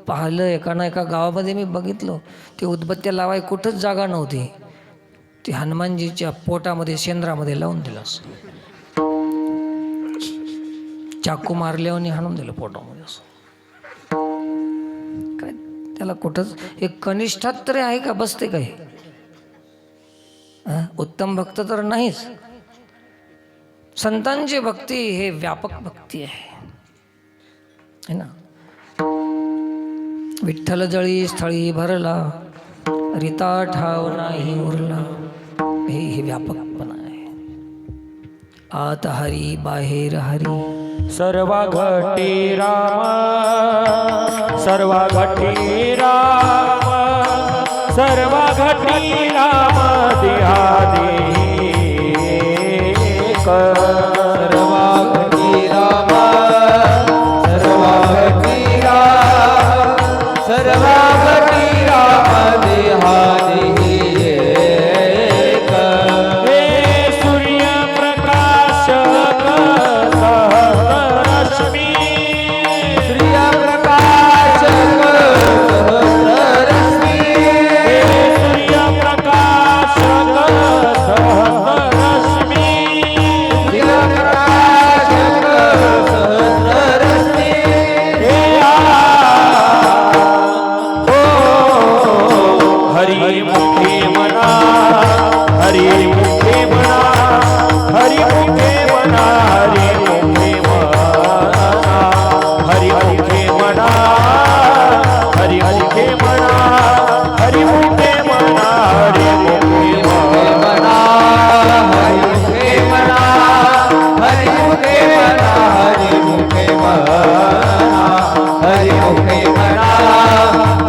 पाहिलं, एका गावामध्ये मी बघितलं, ते उदबत्त्या लावाय कुठंच जागा नव्हती. ती हनुमानजीच्या पोटामध्ये शेंद्रामध्ये लावून दिलं असं, चाकू मारल्यावर हाणून दिलं पोटामध्ये असं. काय त्याला कुठंच एक कनिष्ठात तरी आहे का? बसते काय? उत्तम भक्त तर नाहीच. संतांची भक्ती हे व्यापक भक्ती आहे ना. विठ्ठल जळी स्थळी भरला, रिता ठाव नाही उरला, हे व्यापकपणा आहे. आत हरी बाहेर हरी, सर्वा घटी राम, सर्वा घटी राम, सर्वा घटी राम देहादेही सर्वा घटी राम, सर्वा घटी राम, सर्वा घटी राम देहादेही एक. हे सूर्यप्रकाशक सहस्ररश्मी, सूर्यप्रकाशक सहस्ररश्मी, हे सूर्यप्रकाशक सहस्ररश्मी, सूर्यप्रकाशक सहस्ररश्मी, हे हरि मुखे मना, हरि मुखे मना, हरि मुखे मना, हरि मुखे मना, हरि मुखे मना, हरि मुखे मना, हरि मुखे मना, हरि मुखे मना. हरि मुखे मना, हरि मुखे मना, हरि मुखे मना, हरि मुखे मना,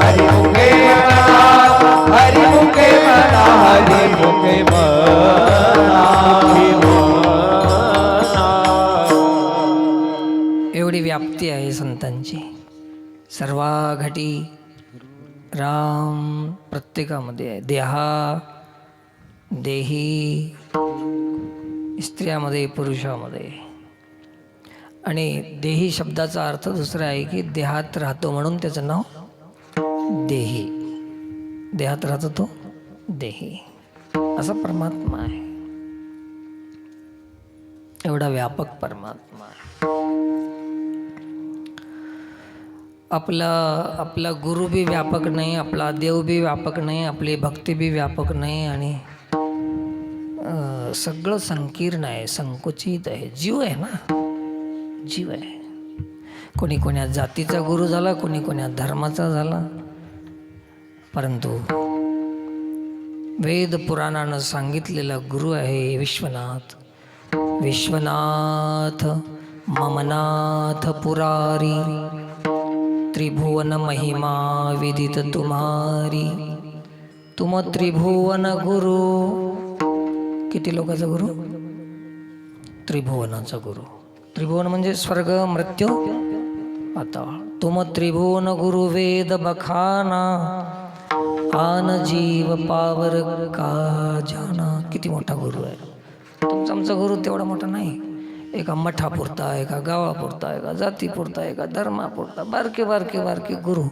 हरि मुखे मना, हरि मुखे मना, हरि मुखे मना. एवढी व्याप्ती आहे संतांची. सर्वा घटी राम प्रत्येकामध्ये आहे. देही स्त्रियामध्ये पुरुषामध्ये. आणि देही शब्दाचा अर्थ दुसरा आहे की देहात राहतो म्हणून त्याचं नाव देही. देहात राहतो तो देही, असा परमात्मा आहे. एवढा व्यापक परमात्मा आहे. आपला गुरु बी व्यापक नाही, आपला देव बी व्यापक नाही, आपली भक्ती बी व्यापक नाही, आणि सगळं संकीर्ण आहे, संकुचित आहे. जीव आहे ना, जीव आहे. कोणी कोण्या जातीचा गुरु झाला, कोणी कोण्या धर्माचा झाला, परंतु वेद पुराणानं सांगितलेला गुरु आहे विश्वनाथ. विश्वनाथ ममनाथ पुरारी, त्रिभुवन महिमा विदित तुम्हारी. तुम त्रिभुवन गुरु. किती लोकांचा गुरु? त्रिभुवनाचा गुरु. त्रिभुवन म्हणजे स्वर्ग, मृत्यू, पाताळ. तुम त्रिभुवन गुरु वेद बखाना, आन जीव पावर का जाना. किती मोठा गुरु आहे तुमचा. आमचा गुरु तेवढा मोठा नाही. एका मठापुरता, एका गावापुरता, एका जातीपुरता, एका धर्मापुरता, बारके बारके बारके गुरु.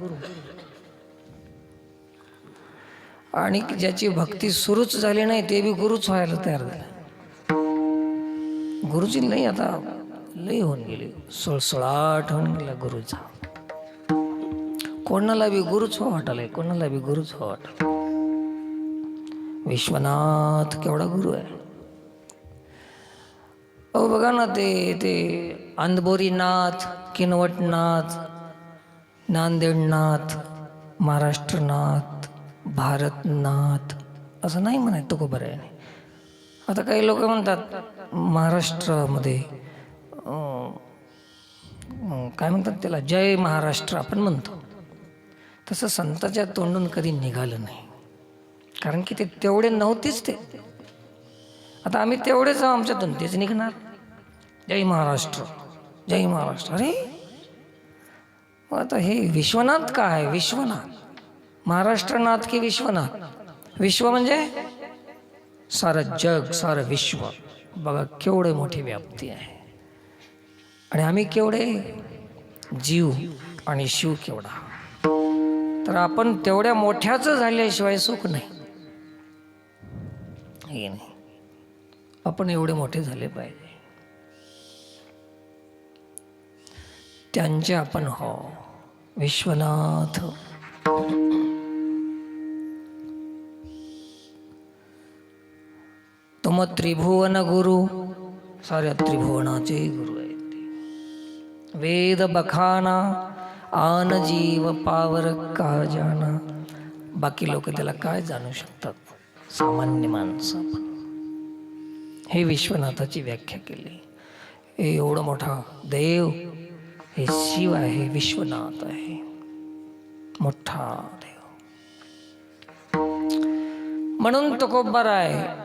आणि ज्याची भक्ती सुरूच झाली नाही ते बी गुरुच व्हायला तयार झाले. गुरुची लई आता लई होऊन गेली, सुळसुळाट होऊन गेला गुरुचा. कोणाला बी गुरुच हो वाटायला, कोणाला बी गुरुच हो वाटायला. विश्वनाथ केवढा गुरु आहे. अहो बघा ना, ते अंधबोरीनाथ, किनवटनाथ, नांदेडनाथ, महाराष्ट्रनाथ, भारतनाथ असं नाही म्हणायचं तो बरं आहे. आता काही लोक म्हणतात महाराष्ट्रामध्ये काय म्हणतात त्याला, जय महाराष्ट्र आपण म्हणतो. तसं संताच्या तोंडून कधी निघालं नाही, कारण की ते तेवढे नव्हतेच. ते आता आम्ही तेवढेच आमच्यातून तेच निघणार. जय महाराष्ट्र, जय महाराष्ट्र. अरे आता हे विश्वनाथ का आहे? विश्वनाथ, महाराष्ट्रनाथ की विश्वनाथ? विश्व म्हणजे सारं जग, सारं विश्व. बघा केवढे मोठी व्याप्ती आहे. आणि आम्ही केवढे जीव आणि शिव केवढा. तर आपण तेवढ्या मोठ्याच झाल्याशिवाय सुख नाही. हे नाही, आपण एवढे मोठे झाले पाहिजे. त्यांचे आपण हो विश्वनाथ. तुम त्रिभुवन गुरु, साऱ्या त्रिभुवनाचे गुरु आहेत ते. वेद बखाना आन जीव पावर का जाना. बाकी लोक त्याला काय जाणू शकतात, सामान्य माणसं. आपण हे विश्वनाथाची व्याख्या केली. हे एवढा मोठा देव, हे शिव आहे, विश्वनाथ आहे, मोठा देव. म्हणून तुकोबार आहे,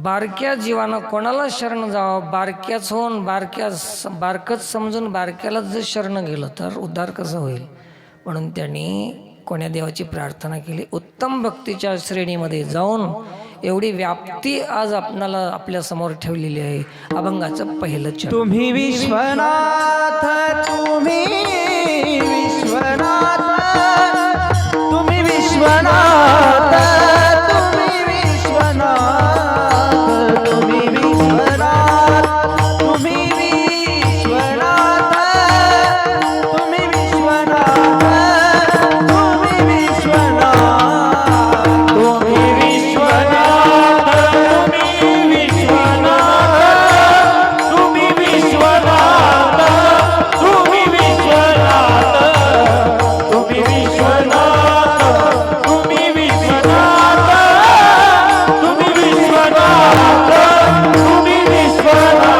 बारक्या जीवानं कोणाला शरण जावं, बारक्याच होऊन बारकच समजून बारक्यालाच जर शरण गेलं तर उद्धार कसा होईल. म्हणून त्यांनी कोण्या देवाची प्रार्थना केली, उत्तम भक्तीच्या श्रेणीमध्ये जाऊन एवढी व्याप्ती आज आपणाला आपल्या समोर ठेवलेली आहे. अभंगाचं पहिलं चरण. तुम्ही विश्वनाथ, तुम्ही विश्वनाथ, तुम्ही विश्वनाथ, तुम्ही विश्वनाथ, तुम्ही विश्वनाथ, तुम्ही विश्वनाथ, तुम्ही विश्वनाथ, तुम्ही विश्वनाथ, तुम्ही विश्वनाथ, तुम्ही विश्वनाथ, तुम्ही विश्वनाथ, तुम्ही विश्वनाथ, तुम्ही विश्वनाथ, तुम्ही विश्वनाथ, तुम्ही विश्वनाथ, तुम्ही विश्वनाथ.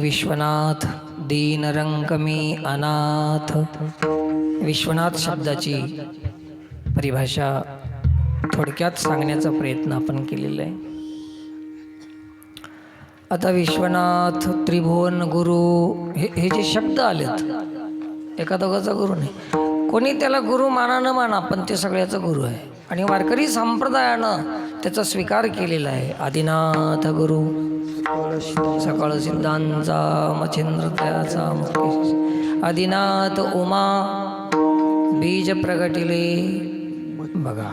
विश्वनाथ दीनरंकमी अनाथ. विश्वनाथ शब्दाची परिभाषा थोडक्यात सांगण्याचा प्रयत्न आपण केलेला आहे. आता विश्वनाथ, त्रिभुवन गुरु हे जे शब्द आलेत, एका दोघाचा गुरु नाही. कोणी त्याला गुरु माना न माना, पण ते सगळ्याचा गुरु आहे. आणि वारकरी संप्रदायानं त्याचा स्वीकार केलेला आहे. आदिनाथ गुरु, सकाळ सिद्धांचा मच्छिंद्र तयाचा मुकेश. आदिनाथ उमा बीज प्रगटिले, बघा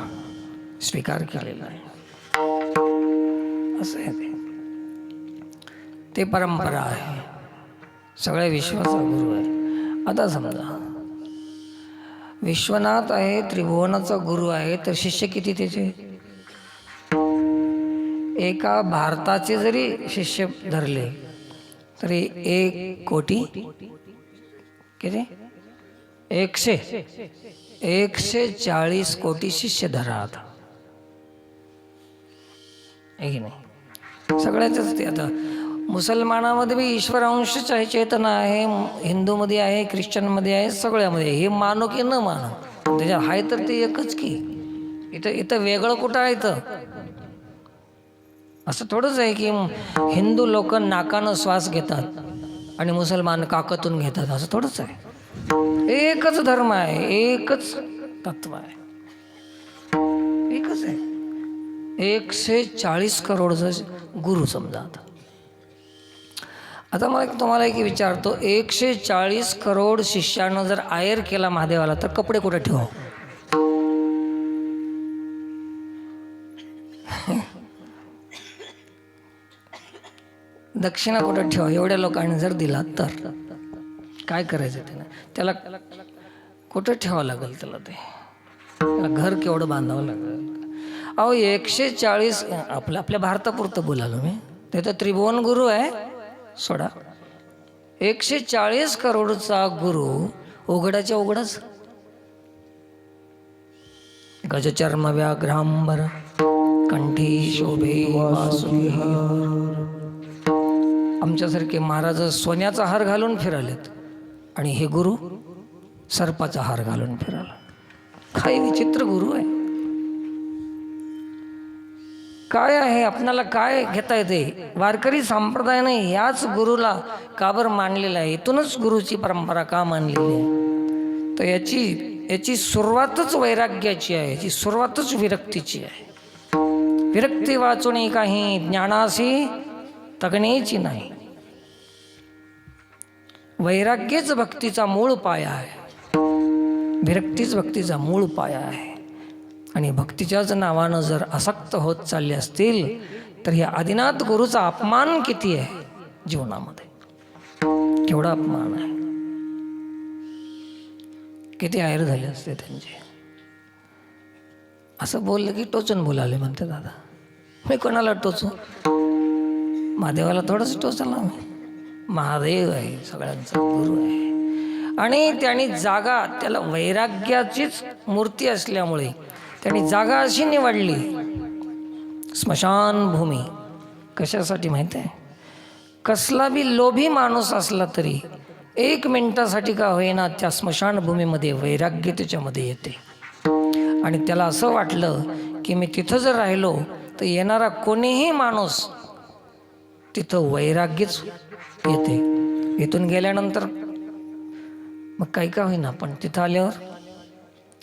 स्वीकार केलेला आहे. असं आहे ते परंपरा आहे, सगळ्या विश्वाचा गुरु आहे. आता समजा विश्वनाथ आहे, त्रिभुवनाचा गुरु आहे, तर शिष्य किती त्याचे? एका भारताचे जरी शिष्य धरले तरी 1 कोटी किती 140 कोटी शिष्य धरा. आता आहे की नाही? सगळ्याच ते. आता मुसलमानामध्ये बी ईश्वर अंशच आहे, चेतना आहे, हिंदूमध्ये आहे, ख्रिश्चनमध्ये आहे, सगळ्यामध्ये. हे मानो की न मानो, त्याच्यात आहे तर ते एकच की. इथं वेगळं कुठं आहे? तर असं थोडंच आहे की हिंदू लोक नाकानं श्वास घेतात आणि मुसलमान काकातून घेतात, असं थोडंच आहे. एकच धर्म आहे, एकच तत्व आहे, एकच आहे. 140 करोडचा गुरु समजा. आता मला तुम्हाला एक विचारतो, 140 करोड शिष्यानं जर आयर केला महादेवाला, तर कपडे कुठे ठेवा? दक्षिणा कुठं ठेवा एवढ्या लोकांनी जर दिला तर काय करायचं त्यानं? त्याला कुठं ठेवावं लागेल त्याला घर केवढं बांधावं लागेल? अहो 140 आपल्या भारतापुरतं बोलालो मी, ते तर त्रिभुवन गुरु आहे सोडा. 140 करोडचा गुरु उघडाच्या उघडच. गजचर्म व्याघ्रांबर कंठी शोभे वासुकी. आमच्यासारखे महाराज सोन्याचा हार घालून फिरालेत आणि हे गुरु सर्पाचा हार घालून फिराला. काय विचित्र गुरु आहे. काय आहे आपणाला काय घेता येते? वारकरी संप्रदायाने याच गुरुला का बरं मानलेलं आहे? इथूनच गुरुची परंपरा का मानलेली आहे? तर याची सुरुवातच वैराग्याची आहे, याची सुरुवातच विरक्तीची आहे. विरक्ती वाचून काही ज्ञानासी तगणेची नाही. वैराग्यच भक्तीचा मूळ पाया आहे, विरक्तीच भक्तीचा मूळ पाया आहे. आणि भक्तीच्याच नावानं जर आसक्त होत चालले असतील तर या आदिनाथ गुरुचा अपमान किती आहे जीवनामध्ये, केवढा अपमान आहे. किती आयर झाले असते त्यांचे. असं बोललं की टोचून बोलाले म्हणते दादा. मी कोणाला टोचू? महादेवाला थोडंच टोचला मी. महादेव आहे, सगळ्यांचा गुरु आहे. आणि त्यांनी जागा, त्याला वैराग्याचीच मूर्ती असल्यामुळे त्यांनी जागा अशी निवडली स्मशानभूमी. कशासाठी माहिती आहे? कसला बी लोभी माणूस असला तरी 1 मिनिटासाठी का होईना त्या स्मशानभूमीमध्ये वैराग्य त्याच्यामध्ये येते. आणि त्याला असं वाटलं की मी तिथं जर राहिलो तर येणारा कोणीही माणूस तिथं वैराग्यच येते. इथून गेल्यानंतर मग काही का होईना पण तिथं आल्यावर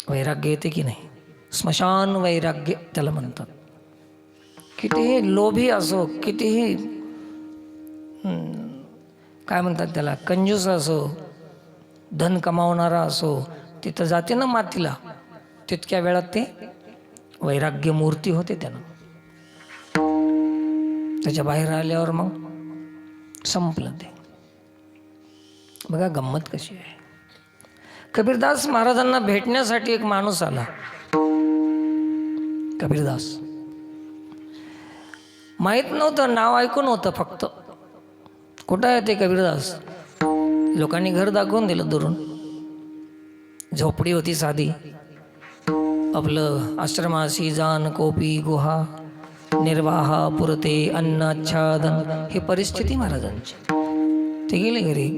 वैराग्य येते की नाही? स्मशान वैराग्य त्याला म्हणतात. कितीही लोभी असो, कितीही काय म्हणतात त्याला, कंजूस असो, धन कमावणारा असो, तिथं जाते ना मातीला, तितक्या वेळात ते वैराग्य मूर्ती होते त्यानं. त्याच्या बाहेर आल्यावर मग संपलं ते. बघा गंमत कशी आहे. कबीरदास महाराजांना भेटण्यासाठी एक माणूस आला. कबीरदास माहीत नव्हतं, नाव ऐकून होतं फक्त. कुठं आहे ते कबीरदास? लोकांनी घर दाखवून दिलं दुरून. झोपडी होती साधी, आपलं आश्रमाशी जान कोपी गुहा निर्वाहा पुरते अन्नाच्छादन, ही परिस्थिती महाराजांची. ते गेले घरी.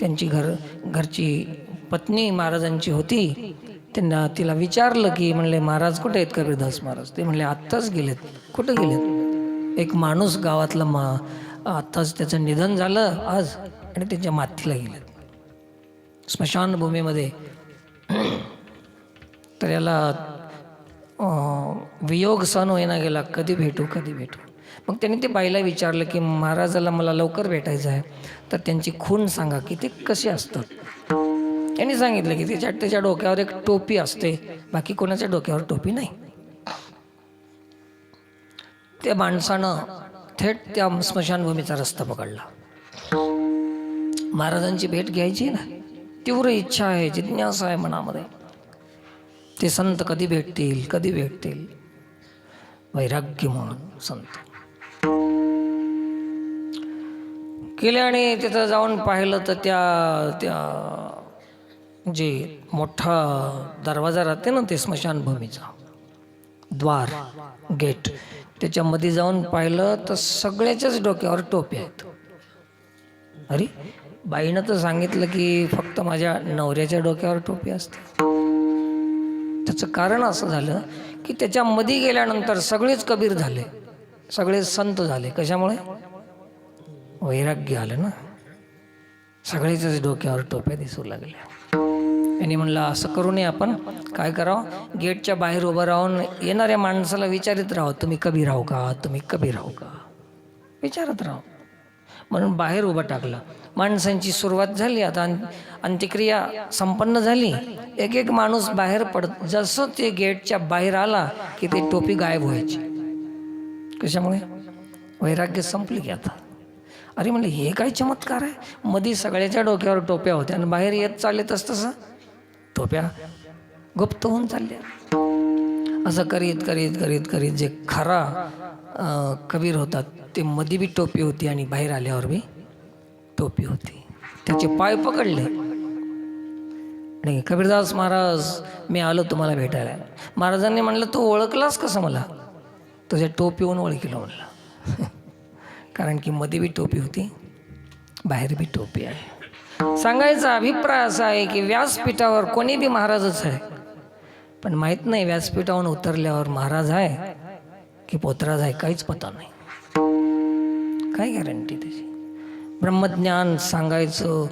त्यांची घरची पत्नी महाराजांची होती. त्यांना तिला विचारलं की म्हणले महाराज कुठे आहेत कबीरदास महाराज? ते म्हणले आत्ताच गेलेत. कुठं गेलेत? एक माणूस गावातला आत्ताच त्याचं निधन झालं आज आणि त्यांच्या मातीला गेलेत स्मशानभूमीमध्ये. तर याला वियोग सहन होईना गेला. कधी भेटू कधी भेटू. मग त्यांनी ते बाईला विचारलं की महाराजाला मला लवकर भेटायचं आहे, तर त्यांची खूण सांगा की ते कसे असतात. त्यांनी सांगितलं की त्याच्या डोक्यावर एक टोपी असते, बाकी कोणाच्या डोक्यावर टोपी नाही. त्या माणसानं थेट त्या स्मशानभूमीचा रस्ता पकडला. महाराजांची भेट घ्यायची ना, तीव्र इच्छा आहे, जिज्ञासा आहे मनामध्ये. ते संत कधी भेटतील कधी भेटतील. वैराग्य म्हणून संत केले. आणि तिथं जाऊन पाहिलं तर त्या जे मोठा दरवाजा राहते ना, ते स्मशानभूमीचा द्वार गेट, त्याच्यामध्ये जाऊन पाहिलं तर सगळ्याच्याच डोक्यावर टोप्या आहेत. अरे बाईनं तर सांगितलं की फक्त माझ्या नवऱ्याच्या डोक्यावर टोपी असते. त्याचं कारण असं झालं की त्याच्यामध्ये गेल्यानंतर सगळेच कबीर झाले, सगळे संत झाले. कशामुळे? वैराग्य आलं ना. सगळेच डोक्यावर टोप्या दिसू लागल्या. यांनी म्हणलं असं करू नये, आपण काय करावं, गेटच्या बाहेर उभं राहून येणाऱ्या माणसाला विचारित राहावं, तुम्ही कबीर राहू का, तुम्ही कबीर राहू का, विचारत राहा. म्हणून बाहेर उभं टाकलं. माणसांची सुरुवात झाली. आता अंत्यक्रिया संपन्न झाली. एक एक माणूस बाहेर पडत. जसं ते गेटच्या बाहेर आला की ते टोपी गायब व्हायची. कशामुळे? वैराग्य संपली की आता. अरे म्हणलं हे काय चमत्कार आहे, मधी सगळ्याच्या डोक्यावर टोप्या होत्या आणि बाहेर येत चालले तसं टोप्या गुप्त होऊन चालल्या. असं करीत करीत करीत करीत जे खरा कबीर होतात ते मध्ये बी टोपी होती आणि बाहेर आल्यावर बी टोपी होती. त्याचे पाय पकडले आणि कबीरदास महाराज मी आलो तुम्हाला भेटायला. महाराजांनी म्हणलं तू ओळखलास कसं मला? तुझ्या टोपीहून ओळखलं म्हणलं. कारण की मध्ये बी टोपी होती, बाहेर बी टोपी आहे. सांगायचा अभिप्राय असा आहे की व्यासपीठावर कोणी बी महाराजच आहे, पण माहीत नाही व्यासपीठावरून उतरल्यावर महाराज आहे की पोतराज आहे, काहीच पता नाही. काय गॅरंटी त्याची? ब्रह्मज्ञान सांगायचं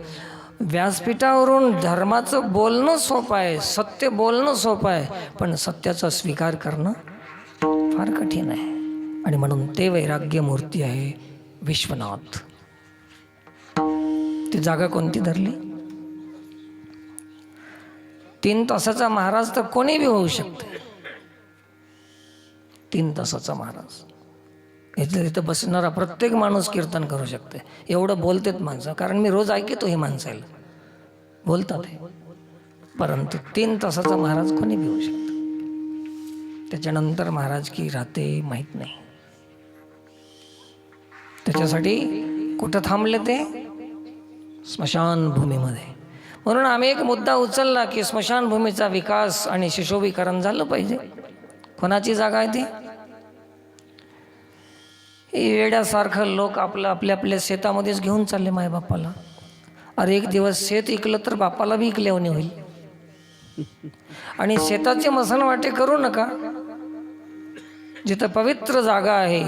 व्यासपीठावरून धर्माचं बोलणं सोपं आहे, सत्य बोलणं सोपं आहे, पण सत्याचा स्वीकार करणं फार कठीण आहे. आणि म्हणून ते वैराग्य मूर्ती आहे विश्वनाथ. ती जागा कोणती धरली? 3 तासाचा महाराज तर कोणी बी होऊ शकते. 3 तासाचा महाराज इथं बसणारा प्रत्येक माणूस कीर्तन करू शकते. एवढं बोलतेत माणसं, कारण मी रोज ऐकतो हे माणसाला बोलतात हे. परंतु 3 तासाचा महाराज कोणी बी होऊ शकते. त्याच्यानंतर महाराज की राहते माहीत नाही. त्याच्यासाठी कुठं थांबले ते? स्मशानभूमीमध्ये. म्हणून आम्ही एक मुद्दा उचलला की स्मशानभूमीचा विकास आणि सुशोभीकरण झालं पाहिजे. कोणाची जागा आहे ती? वेड्यासारखं लोक आपल्या शेतामध्येच घेऊन चालले मायबापाला. अरे एक दिवस शेत इकलं तर बापाला बी इकल्यावणी होईल. आणि शेताचे मसणवाटे करू नका. जिथं पवित्र जागा आहे,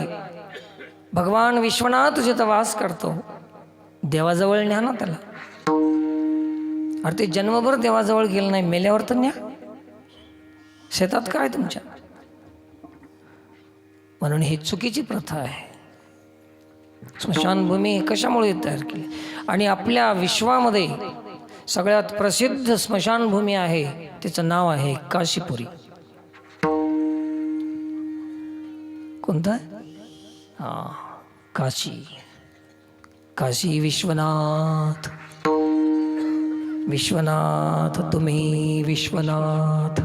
भगवान विश्वनाथ जिथं वास करतो, देवाजवळ न्या ना त्याला. अरे ते जन्मभर देवाजवळ गेलं नाही, मेल्यावर तर न्या. शेतात काय तुमच्या? म्हणून ही चुकीची प्रथा आहे. स्मशानभूमी कशामुळे तयार केली? आणि आपल्या विश्वामध्ये सगळ्यात प्रसिद्ध स्मशानभूमी आहे, तिचं नाव आहे काशीपुरी. कोणतं? काशी. काशी विश्वनाथ. विश्वनाथ तुम्ही विश्वनाथ.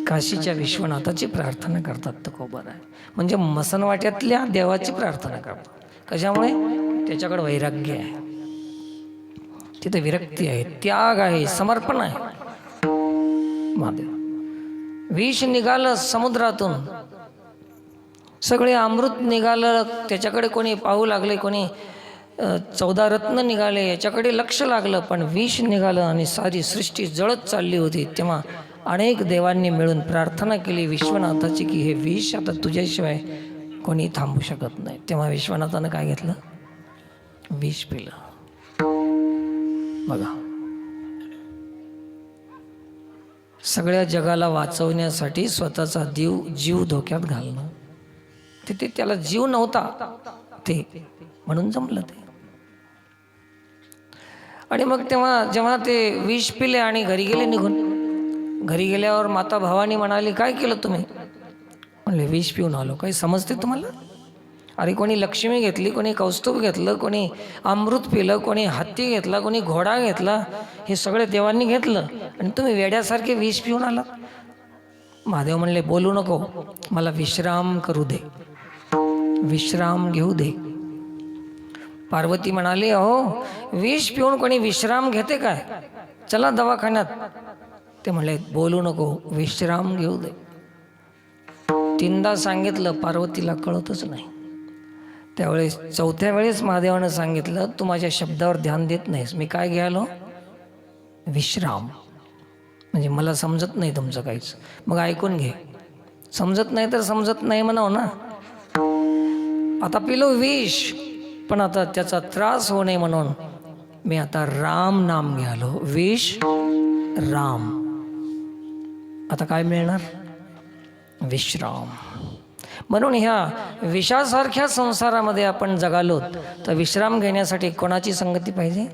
काशीच्या विश्वनाथाची प्रार्थना करतात तुकोबार आहे. म्हणजे मसनवाट्यातल्या देवाची प्रार्थना करतात. कशामुळे? त्याच्याकडे वैराग्य आहे, तिथे विरक्ती आहे, त्याग आहे, समर्पण आहे. महादेव विष निघालं समुद्रातून, सगळे अमृत निघालं, त्याच्याकडे कोणी पाहू लागले, कोणी 14 रत्न निघाले याच्याकडे लक्ष लागलं, पण विष निघालं आणि सारी सृष्टी जळत चालली होती. तेव्हा अनेक देवांनी मिळून प्रार्थना केली विश्वनाथाची की हे विष आता तुझ्याशिवाय कोणी थांबू शकत नाही. तेव्हा विश्वनाथानं काय घेतलं? विष पिलं. बघा, सगळ्या जगाला वाचवण्यासाठी स्वतःचा जीव धोक्यात घालणं. तिथे त्याला जीव नव्हता ते, म्हणून जमलं ते. आणि मग तेव्हा जेव्हा ते विष पिले आणि घरी गेले निघून, घरी गेल्यावर माता भवानी म्हणाली काय केलं तुम्ही? म्हणले विष पिऊन आलो. काही समजते तुम्हाला? अरे कोणी लक्ष्मी घेतली, कोणी कौस्तुभ घेतलं, कोणी अमृत पिलं, कोणी हत्ती घेतला, कोणी घोडा घेतला, हे सगळे देवांनी घेतलं आणि तुम्ही वेड्यासारखे विष पिऊन आला. महादेव म्हणले बोलू नको, मला विश्राम करू दे, विश्राम घेऊ दे. पार्वती म्हणाली अहो विष पिऊन कोणी विश्राम घेते काय? चला दवाखान्यात. ते म्हणले बोलू नको, विश्राम घेऊ दे. 3दा सांगितलं, पार्वतीला कळतच नाही. त्यावेळेस 4थ्या वेळेस महादेवानं सांगितलं तू माझ्या शब्दावर ध्यान देत नाहीस. मी काय घ्यालो? विश्राम. म्हणजे मला समजत नाही तुमचं काहीच, मग ऐकून घे. समजत नाही तर समजत नाही म्हणाव ना. आता पिलो विष, पण आता त्याचा त्रास होऊ नये म्हणून मी आता राम नाम घ्यालो. विष राम. आता काय मिळणार? विश्राम. म्हणून ह्या विषासारख्या संसारामध्ये आपण जगालो तर विश्राम घेण्यासाठी कोणाची संगती पाहिजे?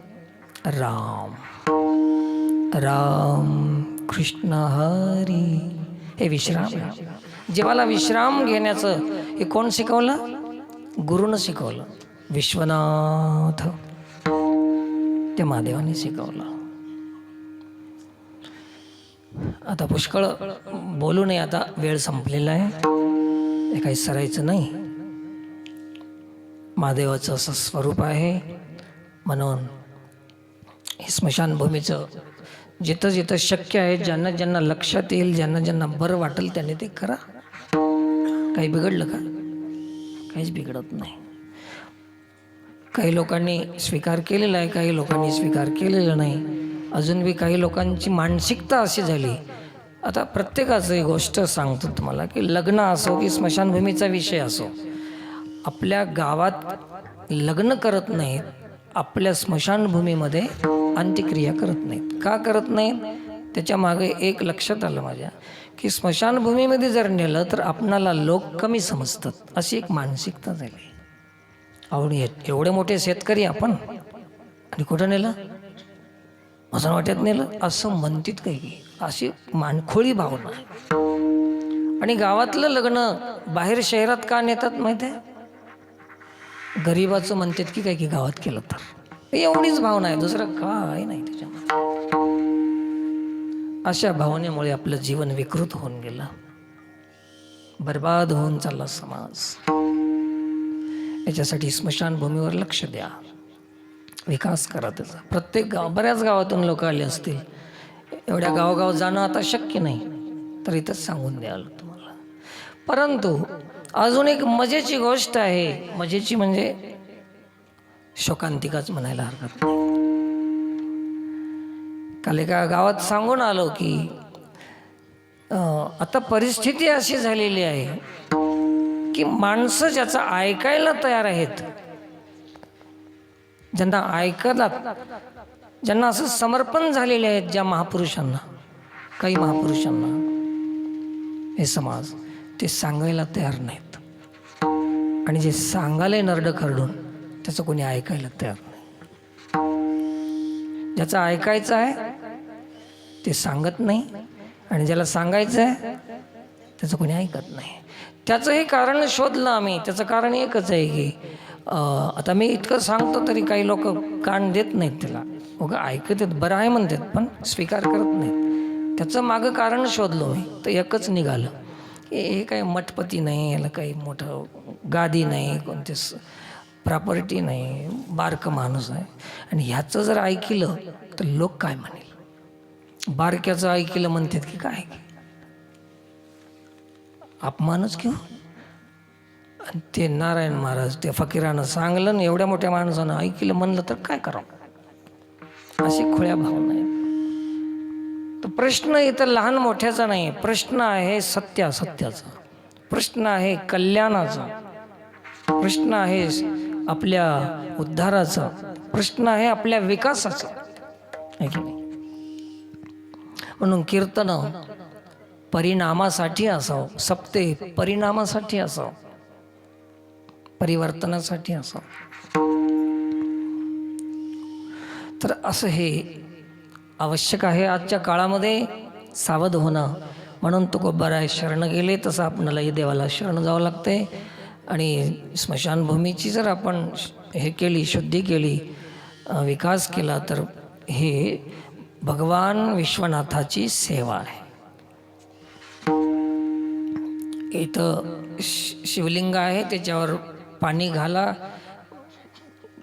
राम. राम कृष्ण हरी. हे विश्राम. जीवाला विश्राम घेण्याचं हे कोण शिकवलं? गुरुनं शिकवलं. विश्वनाथ त्या महादेवाने शिकवलं. आता पुष्कळ बोलू नये, आता वेळ संपलेला आहे, हे काही सरायचं नाही. महादेवाचं असं स्वरूप आहे. म्हणून हे स्मशानभूमीचं जिथं जिथं शक्य आहे, ज्यांना ज्यांना लक्षात येईल, ज्यांना ज्यांना बरं वाटेल त्यांनी ते करा. काही बिघडलं का? काहीच बिघडत नाही. काही लोकांनी स्वीकार केलेला आहे, काही लोकांनी स्वीकार केलेला नाही. अजून बी काही लोकांची मानसिकता अशी झाली. आता प्रत्येकाचं एक गोष्ट सांगतो तुम्हाला की लग्न असो की स्मशानभूमीचा विषय असो, आपल्या गावात लग्न करत नाहीत, आपल्या स्मशानभूमीमध्ये अंत्यक्रिया करत नाहीत. का करत नाहीत? त्याच्या मागे एक लक्षात आलं माझ्या की स्मशानभूमीमध्ये जर नेलं तर आपणाला लोक कमी समजतात, अशी एक मानसिकता झाली. आवडी एवढे मोठे शेतकरी आपण, आणि कुठं नेलं? असं वाटत नेलं असं म्हणतात काही, अशी मानखोळी भावना. आणि गावातलं लग्न बाहेर शहरात का नेतात माहिती आहे? गरीबाचं म्हणतात की काय की गावात केलं तर, एवढीच भावना आहे, दुसरं काय नाही त्याच्यामध्ये. अशा भावनेमुळे आपलं जीवन विकृत होऊन गेलं, बर्बाद होऊन चालला समाज. याच्यासाठी स्मशानभूमीवर लक्ष द्या, विकास करा त्याचा. प्रत्येक गाव, बऱ्याच गावातून लोक आले असतील, एवढ्या गावोगाव जाणं आता शक्य नाही, तर इथंच सांगून द्याल तुम्हाला. परंतु अजून एक मजेची गोष्ट आहे, मजेची म्हणजे शोकांतिकाच म्हणायला हरकत नाही. काल एका गावात सांगून आलो की आता परिस्थिती अशी झालेली आहे की माणसं ज्याचं ऐकायला तयार आहेत, ज्यांना ऐकतात, ज्यांना असं समर्पण झालेले आहेत, ज्या महापुरुषांना, काही महापुरुषांना, हे समाज ते सांगायला तयार नाहीत. आणि जे सांगायला नरड खरडून त्याचं कोणी ऐकायला तयार नाही. ज्याचं ऐकायचं आहे ते सांगत नाही, आणि ज्याला सांगायचं आहे त्याचं कोणी ऐकत नाही. त्याचं हे कारण शोधलं आम्ही. त्याचं कारण एकच आहे की आता मी इतकं सांगतो तरी काही लोक कान देत नाहीत त्याला, मग ऐकत आहेत, बरं आहे म्हणतात पण स्वीकार करत नाहीत. त्याचं मागं कारण शोधलो मी, तर एकच निघालं, हे काही मठपती नाही, याला काही मोठं गादी नाही, कोणतेच प्रॉपर्टी नाही, बारकं माणूस आहे. आणि ह्याचं जर ऐकलं तर लोक काय म्हणेल? बारक्याचं ऐकलं म्हणतात की काय अपमानच घेऊ. आणि ते नारायण महाराज ते फकीरानं सांगलं ना, एवढ्या मोठ्या माणसानं ऐकलं म्हणलं तर काय करावं? अशी खुळ्या भावना आहे. तर प्रश्न इथं लहान मोठ्याचा नाही, प्रश्न आहे सत्याचा, प्रश्न आहे कल्याणाचा, प्रश्न आहे आपल्या उद्धाराचा, प्रश्न आहे आपल्या विकासाचा, आहे की नाही? म्हणून कीर्तन परिणामासाठी असावं, सप्ते परिणामासाठी असावं, परिवर्तनासाठी असावं. तर असं हे आवश्यक आहे आजच्या काळामध्ये, सावध होणं. म्हणून तुकोबाराय शरण गेले तसं आपणालाही देवाला शरण जावं लागते. आणि स्मशानभूमीची जर आपण हे केली, शुद्धी केली, विकास केला, तर हे भगवान विश्वनाथाची सेवा आहे. इथं शिवलिंग आहे, त्याच्यावर पाणी घाला,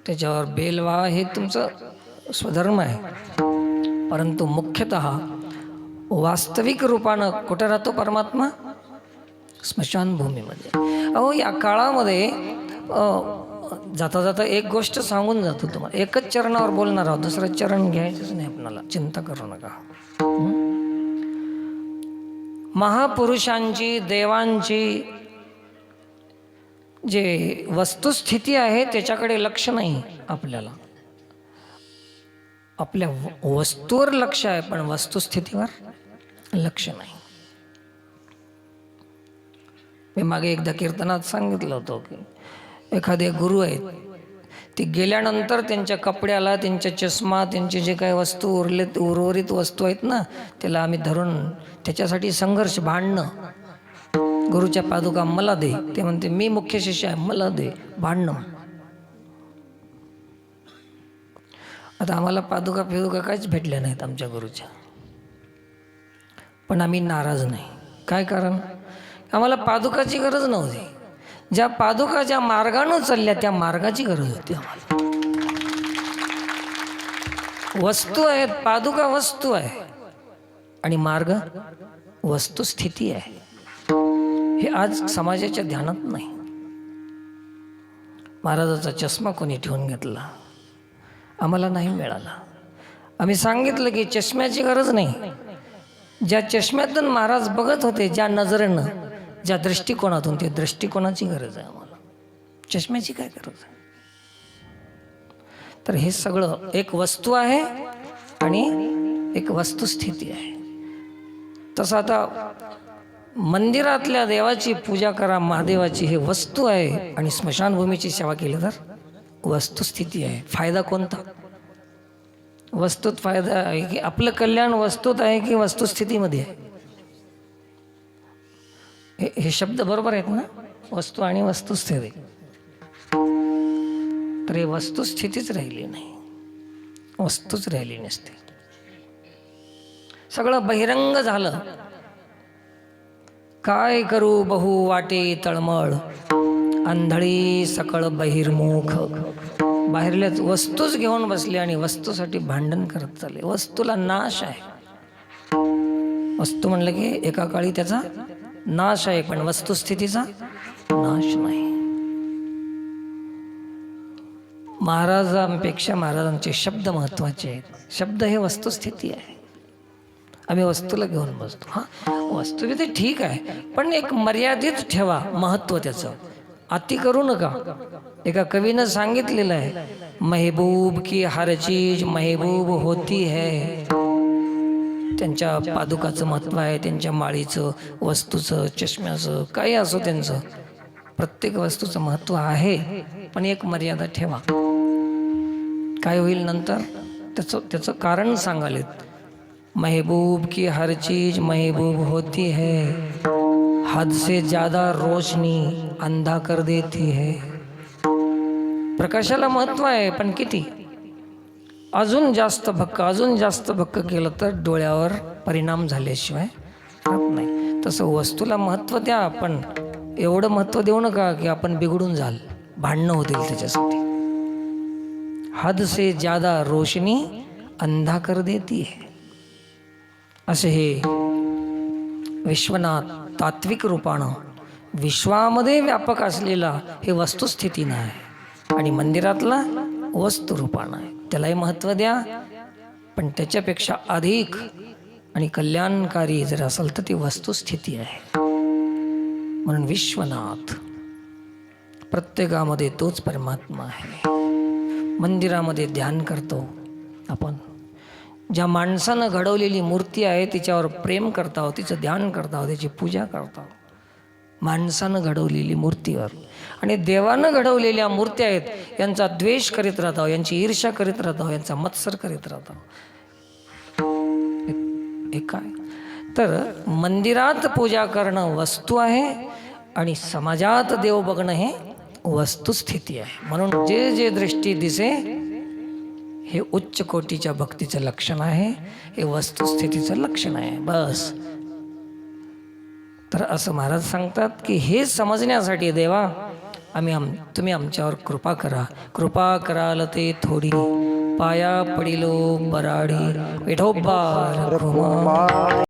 त्याच्यावर बेल व्हा, हे तुमचं स्वधर्म आहे. परंतु मुख्यतः वास्तविक रूपानं कुठं राहतो परमात्मा? स्मशानभूमीमध्ये. अहो या काळामध्ये जाता जाता एक गोष्ट सांगून जातो तुम्हाला. एकच चरणावर बोलणार आहोत, दुसरं चरण घ्यायचंच नाही आपणाला, चिंता करू नका. महापुरुषांची, देवांची जे वस्तुस्थिती आहे त्याच्याकडे लक्ष नाही आपल्याला. आपल्या वस्तूवर लक्ष आहे पण वस्तुस्थितीवर लक्ष नाही. मी मागे एकदा कीर्तनात सांगितलं होतं की एखादे गुरु आहेत, ते गेल्यानंतर त्यांच्या कपड्याला, त्यांच्या चष्मा, त्यांचे जे काही वस्तू उर्वरित वस्तू आहेत ना, त्याला आम्ही धरून त्याच्यासाठी संघर्ष, भांडणं. गुरुच्या पादुका मला दे, ते म्हणते मी मुख्य शिष्य आहे, मला दे, भांडणं. आता आम्हाला पादुका फिदुका काहीच भेटल्या नाहीत आमच्या गुरुच्या, पण आम्ही नाराज नाही. काय कारण? आम्हाला पादुकाची गरज नव्हती. ज्या पादुका ज्या मार्गानं चालल्या त्या मार्गाची गरज होती आम्हाला. वस्तू आहेत, पादुका वस्तू आहे आणि मार्ग वस्तुस्थिती आहे. हे आज समाजाच्या ध्यानात नाही. महाराजाचा चष्मा कोणी ठेवून घेतला, आम्हाला नाही मिळाला. आम्ही सांगितलं की चष्म्याची गरज नाही. ज्या चष्म्यातून महाराज बघत होते, ज्या नजरेनं, ज्या दृष्टिकोनातून, ते दृष्टिकोनाची गरज आहे आम्हाला. चष्म्याची काय गरज आहे? तर हे सगळं एक वस्तू आहे आणि एक वस्तुस्थिती आहे. तसं आता मंदिरातल्या देवाची पूजा करा, महादेवाची, हे वस्तू आहे, आणि स्मशानभूमीची सेवा केली तर वस्तुस्थिती आहे. फायदा कोणता? वस्तूत फायदा आहे की आपलं कल्याण वस्तूत आहे की वस्तुस्थितीमध्ये आहे? हे शब्द बरोबर आहेत ना, वस्तू आणि वस्तुस्थिती. तर हे वस्तुस्थितीच राहिली नाही, वस्तूच राहिली नसते. सगळं बहिरंग झालं. काय करू बहु वाटे तळमळ, आंधळी सकळ बहिर्मुख. बाहेरल्याच वस्तूच घेऊन बसले आणि वस्तूसाठी भांडण करत चालले. वस्तूला नाश आहे. वस्तू म्हणलं की एका काळी त्याचा नाश आहे, पण वस्तुस्थितीचा नाश नाही. महाराजांपेक्षा महाराजांचे शब्द महत्वाचे आहेत. शब्द हे वस्तुस्थिती आहे. आम्ही वस्तूला घेऊन बसतो. हां, वस्तू ते ठीक आहे, पण एक मर्यादित ठेवा महत्त्व त्याचं. अति करू नका. एका कवीनं सांगितलेलं आहे, महबूब की हर चीज महबूब होती है. त्यांच्या पादुकाचं महत्त्व आहे, त्यांच्या माळीचं, वस्तूचं, चष्म्याचं, काही असो त्यांचं, प्रत्येक वस्तूचं महत्त्व आहे, पण एक मर्यादा ठेवा. काय होईल नंतर त्याचं कारण सांगालेत. महबूब की हर चीज महबूब होती है, हद से ज्यादा रोशनी अंधा कर देती है. प्रकाशाला महत्त्व आहे, पण किती? अजून जास्त भक्क केलं तर डोळ्यावर परिणाम झाल्याशिवाय राहत नाही. तसं वस्तूला महत्त्व द्या, पण एवढं महत्त्व देऊ नका की आपण बिघडून जाल, भांडणं होतील त्याच्यासाठी. हद से ज्यादा रोशनी अंधा कर देती है. असे हे विश्वनाथ तात्विक रूपानं विश्वामध्ये व्यापक असलेला हे वस्तुस्थितीनं आहे, आणि मंदिरातला वस्तू रूपानं आहे. त्यालाही महत्त्व द्या, पण त्याच्यापेक्षा अधिक आणि कल्याणकारी जर असेल तर ती वस्तुस्थिती आहे. म्हणून विश्वनाथ प्रत्येकामध्ये तोच परमात्मा आहे. मंदिरामध्ये ध्यान करतो आपण. ज्या माणसानं घडवलेली मूर्ती आहे तिच्यावर प्रेम करताव, तिचं ध्यान करताव, त्याची पूजा करताव. माणसानं घडवलेली मूर्तीवर. आणि देवानं घडवलेल्या मूर्त्या आहेत यांचा द्वेष करीत राहताव, यांची ईर्ष्या करीत राहताव, यांचा मत्सर करीत राहताव. हे काय? तर मंदिरात पूजा करणं वस्तू आहे आणि समाजात देव बघणं हे वस्तुस्थिती आहे. म्हणून जे जे दृष्टी दिसे हे उच्च कोटीच्या भक्तीचं लक्षण आहे, हे वस्तुस्थितीचं लक्षण आहे. बस. तर असं महाराज सांगतात की हे समजण्यासाठी देवा तुम्ही आमच्यावर कृपा करा. कृपा कराल ते थोडी, पाया पडिलो बराडी, विठोबा रखुमा.